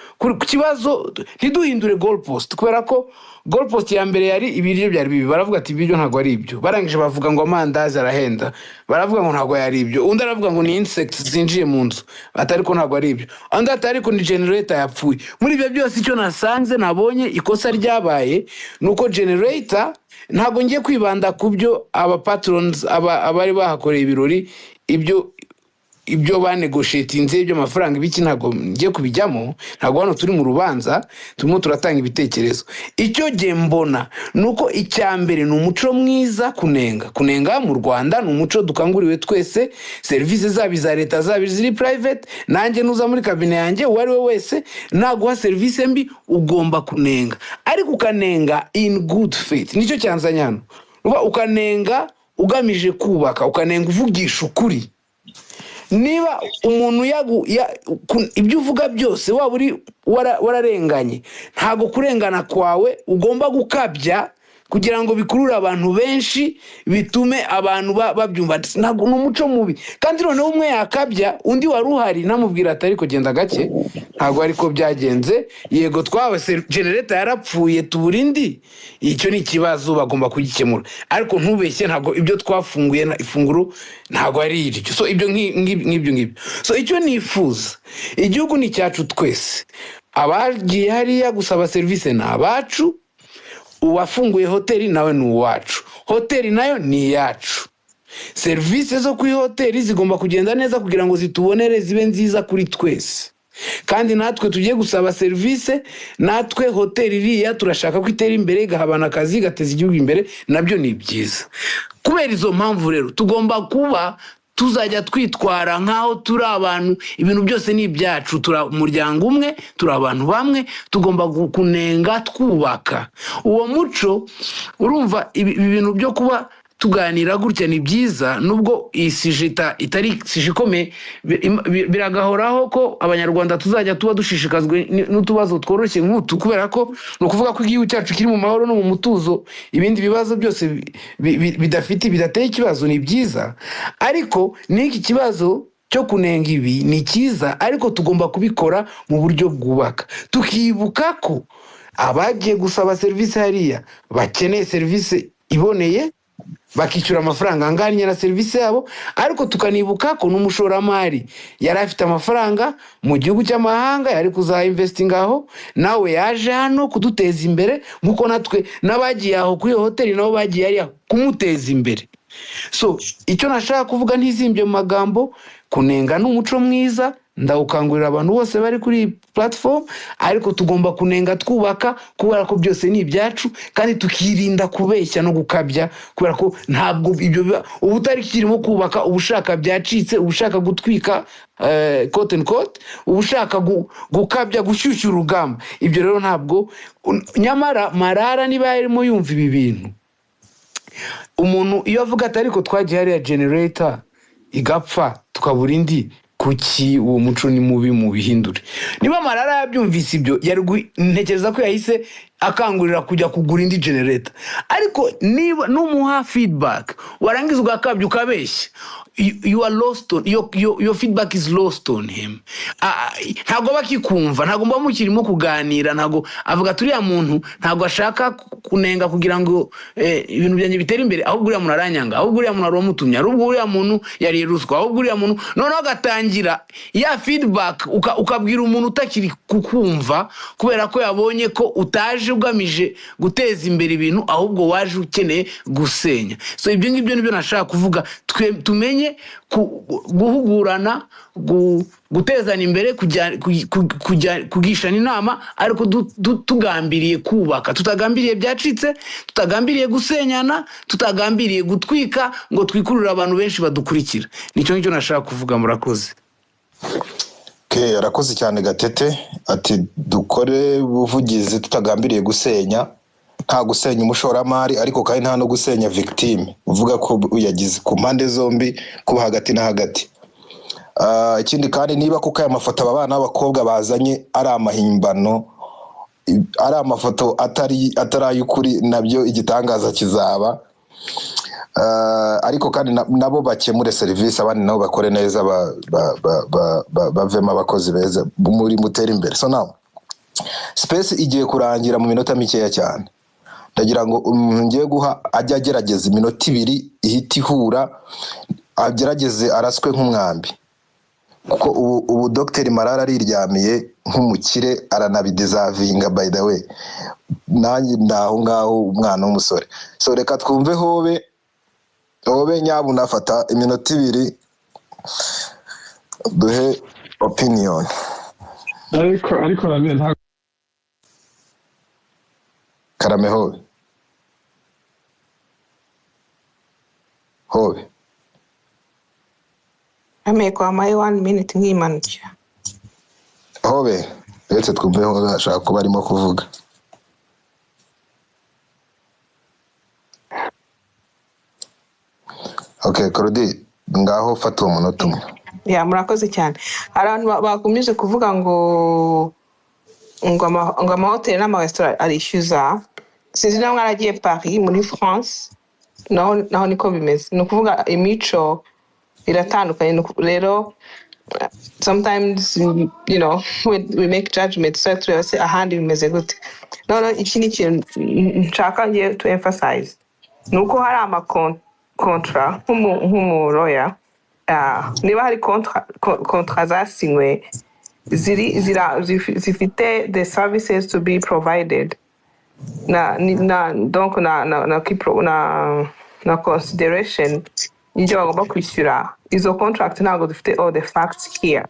kibazo. Ntiduhindure goalpost kubera ko goalpost ya mbere yari ibiryo byari bibi, baravuga ati ibiryo ntago ari ibyo, barangije bavuga ngo amandazi arahenda, baravuga ngo ntago yari ibyo, undi aravuga ngo ni insects zinjiye mu nzu atari ko ntago ari ibyo, undi atari ko ni generator yapfuye. Muri ibyo byose icyo nasanze nabonye ikosa ryabaye nuko generator, ntago ngiye kwibanda ku byo aba patrons abari bahakoreye ibirori ibyo banegotiatinze ibyo amafaranga ibiki ntago ngiye kubijyamo, ntago hano turi mu rubanza turimo turatanga ibitekerezo. Icyo je mbona nuko icyambere ni umuco mwiza kunenga mu Rwanda, ni umuco dukanguriwe twese. Service zabi za leta zabi ziri private, nanjye nuza muri kabine yanjye uwari we wese naguha service mbi ugomba kunenga, ariko ukanenga in good faith. Nicyo cyanzanya hano, ukanenga ugamije kubaka, ukanenga uvugisha ukuri. Niba umuntu ibyo uvuga byose waba uri wararenganye, ntago kurengana kwawe ugomba gukabya kugira ngo bikurure abantu benshi, bitume abantu babyumva. Ntago ni umuco mubi. Kandi noneho umwe yakabya undi wari uhari namubwira atari kugenda gake, ntago ariko byagenze. Yego twawe generator yarapfuye tuburindi, icyo ni ikibazo bagomba kugikemura, ariko ntubeshye ntago ibyo twafunguye na ifunguro ntago ari iryo. So ibyo ngibyo. So icyo nifuza, igihugu ni cyacu twese, abagiye hariya gusaba service na abacu, uwafunguye hoteli nawe ni uwacu, hoteli nayo ni yacu. Service zo kuri hoteli zigomba kugenda neza kugira ngo zitubonere zibe nziza kuri twese. Kandi natwe tugiye gusaba service, natwe hoteli iriya turashaka ko itera imbere, gahabana akazi, gateza igihugu imbere, nabyo ni byiza. Kubera izo mpamvu rero tugomba kuba tuzajya twitwara nkaho turi abantu, ibintu byose ni ibyacu, turi umuryango umwe, turi abantu bamwe, tugomba kunenga twubaka. Uwo muco urumva ibintu byo kuba tuganira gutya ni byiza, nubwo isijita itari sijikome biragahoraho ko abanyarwanda tuzajya tuba dushishikazwe n'utubazo tworoshye nk'utu, kubera ko no kuvuga ko igihugu cyacu kiri mu mahoro no mu mutuzo, ibindi bibazo byose bidateye ikibazo ni byiza. Ariko n'iki kibazo cyo kunenga ibi ni cyiza, ariko tugomba kubikora mu buryo bwubaka, tukibuka ko abagiye gusaba service hariya bakeneye service iboneye, bakishyura amafaranga anganye na service yabo, ariko tukanibuka ko n'umushoramari yari afite amafaranga mu gihugu cy'amahanga yari kuzainvestinga aho, nawe yaje hano kuduteza imbere nkuko natwe nabagiye aho kuri hoteli nabo bagiye hariya kumuteza imbere. So icyo nashaka kuvuga ntizimbye mu magambo, kunenga n'umuco mwiza, ndawukangurira abantu bose bari kuri platform, ariko tugomba kunenga twubaka, kubera ko byose ni ibyacu, kandi tukirinda kubeshya no gukabya, kubera ko ntabwo ibyo ubutari kirimo kubaka, ubushaka byacitse, ubushaka gutwika quote and quote, ubushaka gukabya, gushyushya urugamba. Ibyo rero ntabwo. Nyamara Marara niba yarimo yumva ibi bintu, umuntu iyo avuga ati ariko twagiye hariya generator igapfa tukabura indi, kuki uwo muco ni mubi mu bihindure? Niba Marara yabyumvise ibyo, ntekereza ko yahise akangurira kujya kugura indi generator. Ariko niba numuha feedback warangiza ugakabya ukabeshya, you are lost on your feedback is lost on him. Ntago bakikumva, ntago mba mukirimo kuganira, ntago avuga turiya muntu ntago ashaka kunenga kugira ngo ibintu byanjye bitera imbere, ahubwo uriya muntu aranyanga, ahubwo uriya muntu aromutumye, ahubwo uriya muntu yari ruswa, ahubwo uriya muntu none agatangira ya feedback ukabwira umuntu utakiri kukumva kubera ko yabonye ko utaje ugamije guteza imbere ibintu, ahubwo waje ukeneye gusenya. So ibyo ngibyo nibyo nashaka kuvuga, tumenye guhugurana, gutezana imbere, kugishana inama, ariko tugambiriye kubaka, tutagambiriye byacitse, tutagambiriye gusenyana, tutagambiriye gutwika ngo twikurure abantu benshi badukurikira. Nicyo ngicyo nashaka kuvuga. Murakoze. Okay, arakoze cyane Gatete, ati dukore buvugizi tutagambiriye gusenya, nta gusenya umushoramari ariko kandi nta no gusenya victime, uvuga ko uyagize ku mpande zombi, kuba hagati na hagati. Ikindi kandi niba kuko aya mafoto abana b'abakobwa bazanye ari amahimbano, ari amafoto atari ay'ukuri, nabyo igitangaza kizaba. Ariko kandi nabo bakemure service, abandi nabo bakore neza, bavemo abakozi beza muri mutera imbere. So now space igiye kurangira mu minota mikeya cyane, ndagira ngo ngiye guha ajya agerageza iminota 2 ihita ihura, agerageze araswe nk'umwambi, kuko ubu Dr Marara ariryamiye nk'umukire, aranabideservinga by the way, nanjye ndaho ngaho umwana w'umusore. So reka twumve Hobe nyabu nafata iminota 2 duhe opinion. Ariko Ramire nta Karame Hobe Ameko my 1 minute nkimanukira. Hobe retse twumve Hobe ashaka kuba arimo kuvuga. Okay, Korodi ngaho fata umunota umwe. Ya murakoze cyane. Abantu bakomeje kuvuga ngo amahoteli n'amaresitora arishyuza. Sinzi nawe mwaragiye Paris muri France, naho niko bimeze. Ni ukuvuga imico iratandukanye. Rero sometimes we make judgments, so turese ahandi bimeze gute. None iki ni ikintu nshaka ngiye to emphasize, nuko hari kontra nk'umuroya, niba hari kontra zasinywe zifite the services to be provided donc na consideration y'ibyo bagomba kwishyura, izo contract ntabwo dufite all the facts here.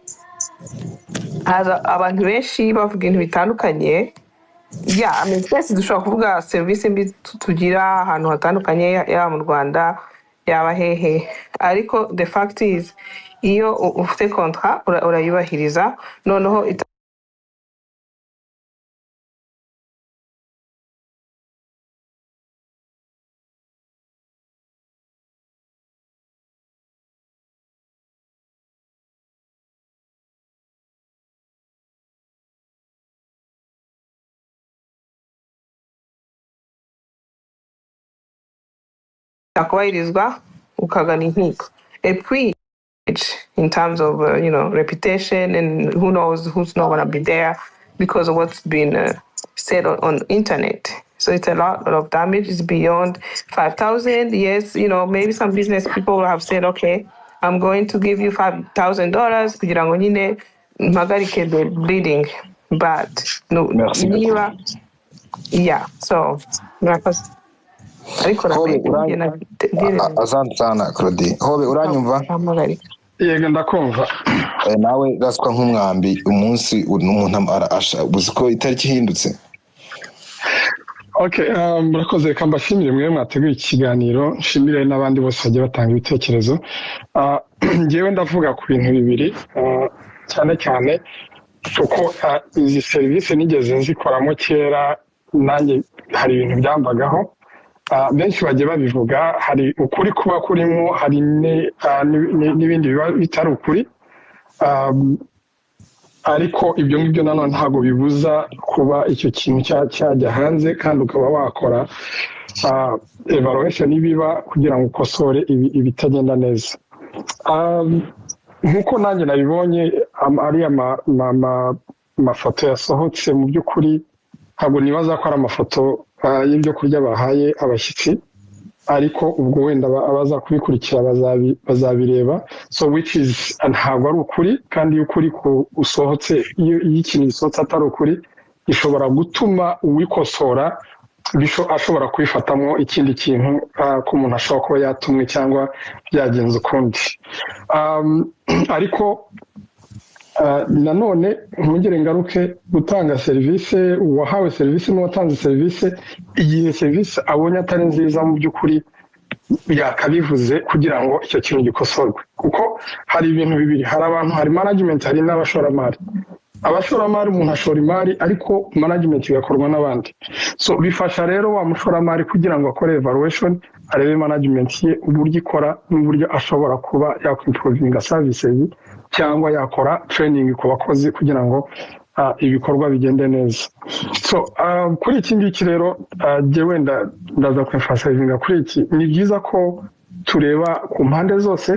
Abantu benshi bavuga ibintu bitandukanye. Twese dushobora kuvuga serivisi mbi tugira ahantu hatandukanye, yaba mu Rwanda yaba hehe, ariko the fact is iyo ufite kontra urayubahiriza, noneho kubahirizwa ukagana inkiko. In terms of reputation, and who knows who's not gonna be there because of what's been said on internet. So it's a lot of damage. It's beyond 5,000. Yes, maybe some business people will have said, okay, I'm going to give you $5,000 kugira ngo nyine mpagarike the bleeding, but no, so ariko asante sana Claudie. Hobe uranyumva? Yego ndakumva. Nawe gaswa nk'umwambi umunsi umuntu arasha buziko itariki hindutse. Okay, murakoze kambashimire mwe mwateguye ikiganiro, nshimire n'abandi bose bagiye batanga ibitekerezo. Ngewe ndavuga ku bintu bibiri, cyane cyane uko izi service nigeze nzikoramo kera, nanjye hari ibintu byambagaho. Benshi bagiye babivuga, hari ukuri kuba kurimo, hari n'ibindi bitari ukuri. ariko ibyo ngibyo nanone ntabwo bibuza kuba icyo kintu cyajya hanze kandi ukaba wakora evaluation nibiba kugira ngo ukosore ibitagenda neza. Nkuko nanjye nabibonye ari amafoto yasohotse mu by'ukuri ntabwo nibaza ko ari amafoto y'ibyo kurya bahaye abashyitsi, ariko ubwo wenda abaza kubikurikira bazabireba, so which is ntabwo ari ukuri, kandi iyo ukuri usohotse, iyo ikintu gisohotse atari ukuri gishobora gutuma uwikosora ashobora kubifatamo ikindi kintu ko umuntu ashobora kuba yatumwe cyangwa byagenze ukundi. Ariko nanone ntugire ngaruke gutanga serivisi, uwahawe serivisi n'uwatanze serivisi, igihe serivisi abonye atari nziza mu by'ukuri yakabivuze kugira ngo icyo kintu gikosorwe, kuko hari ibintu bibiri, hari abantu, hari management, hari n'abashoramari. Abashoramari umuntu ashora imari ariko management igakorwa n'abandi, so bifasha rero wa mushoramari kugira ngo akore evaluation, arebe management ye uburyo ikora n'uburyo ashobora kuba yakimprovinga services cyangwa yakora training ku bakozi kugira ngo ibikorwa bigende neza. So kuri iki ngiki rero jyewe ndaza kwemphasizinga kuri iki, ni byiza ko tureba ku mpande zose,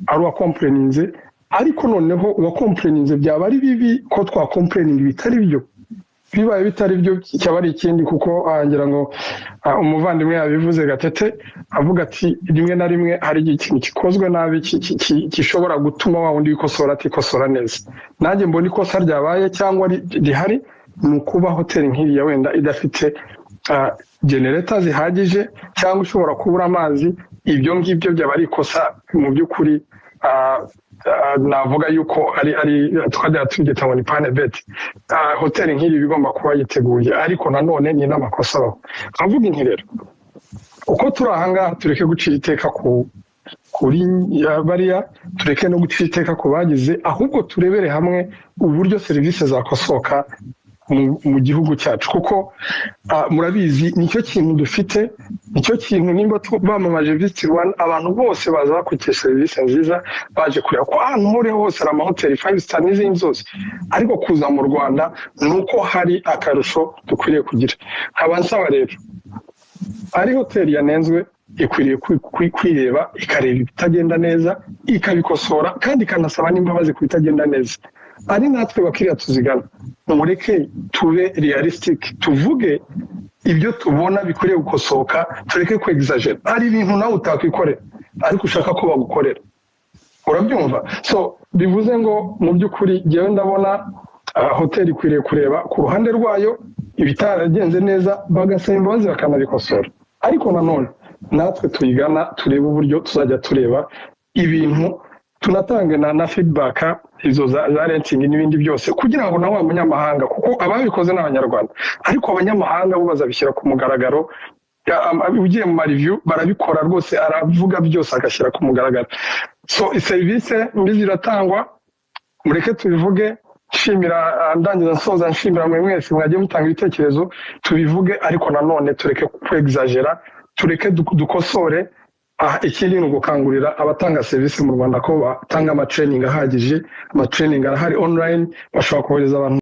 ari uwa complaininze, ariko noneho uwa complaininze byaba ari bibi ko twa complaining bitari byo, bibaye bitari byo cyaba ari ikindi, kuko ngira ngo umuvandimwe yabivuze Gatete avuga ati rimwe na rimwe hari ikintu gikozwe nabi gishobora gutuma wa wundi wikosora atikosora neza. Nanjye mbona ikosa ryabaye cyangwa rihari ni ukuba hoteli nk'iriya wenda idafite generator zihagije cyangwa ushobora kubura amazi. Ibyo ngibyo byaba ari ikosa mu by'ukuri. Navuga yuko ari twajya tugita ngo ni pane beti. Hoteli nk'iri bigomba kuba yiteguye, ariko nanone ni n'amakosa abaho. Avuga inti rero uko turi ahangaha tureke gucira iteka kuri bariya, tureke no gucira iteka ku bagize, ahubwo turebere hamwe uburyo serivisi zakosoka mu gihugu cyacu, kuko murabizi nicyo kintu dufite, nicyo kintu nimba bamamaje Visit Rwanda abantu bose baza bakurikiye serivisi nziza, baje kureba ko ahantu hose hose ari amahoteli 5 star n'izindi zose, ariko kuza mu Rwanda nuko hari akarusho dukwiriye kugira. Nkaba rero ari hoteli yanenzwe ikwiriye kwireba, ikareba ibitagenda neza, ikabikosora kandi ikanasaba n'imbabazi ku bitagenda neza. Ari natwe bakiriya tuzigana, mureke tube realistic, tuvuge ibyo tubona bikwiriye gukosoka, tureke ko exaggerate. Ari ibintu nawe utakwikorera ariko ushaka ko bagukorera, urabyumva? So bivuze ngo mu by'ukuri jyewe ndabona hoteli ikwiriye kureba ku ruhande rwayo ibitaragenze neza, bagasaba imbabazi bakanabikosora. Ariko nanone natwe tuyigana turebe uburyo tuzajya tureba ibintu, tunatange na feedback izo za rating n'ibindi byose, kugira ngo nawe abanyamahanga, kuko ababikoze n'abanyarwanda, ariko abanyamahanga bo bazabishyira ku mugaragaro. Ugiye mu review barabikora rwose, aravuga byose agashyira ku mugaragaro. So service mbi ziratangwa, mureke tubivuge. Nshimira ndangiza nsoza nshimira mwe mwese mwagiye mutanga ibitekerezo, tubivuge, ariko nanone tureke kwexagera, tureke dukosore. Ikindi ni ugukangurira abatanga serivisi mu Rwanda ko batanga amatraining ahagije. Amatraining arahari online, bashobora kohereza abantu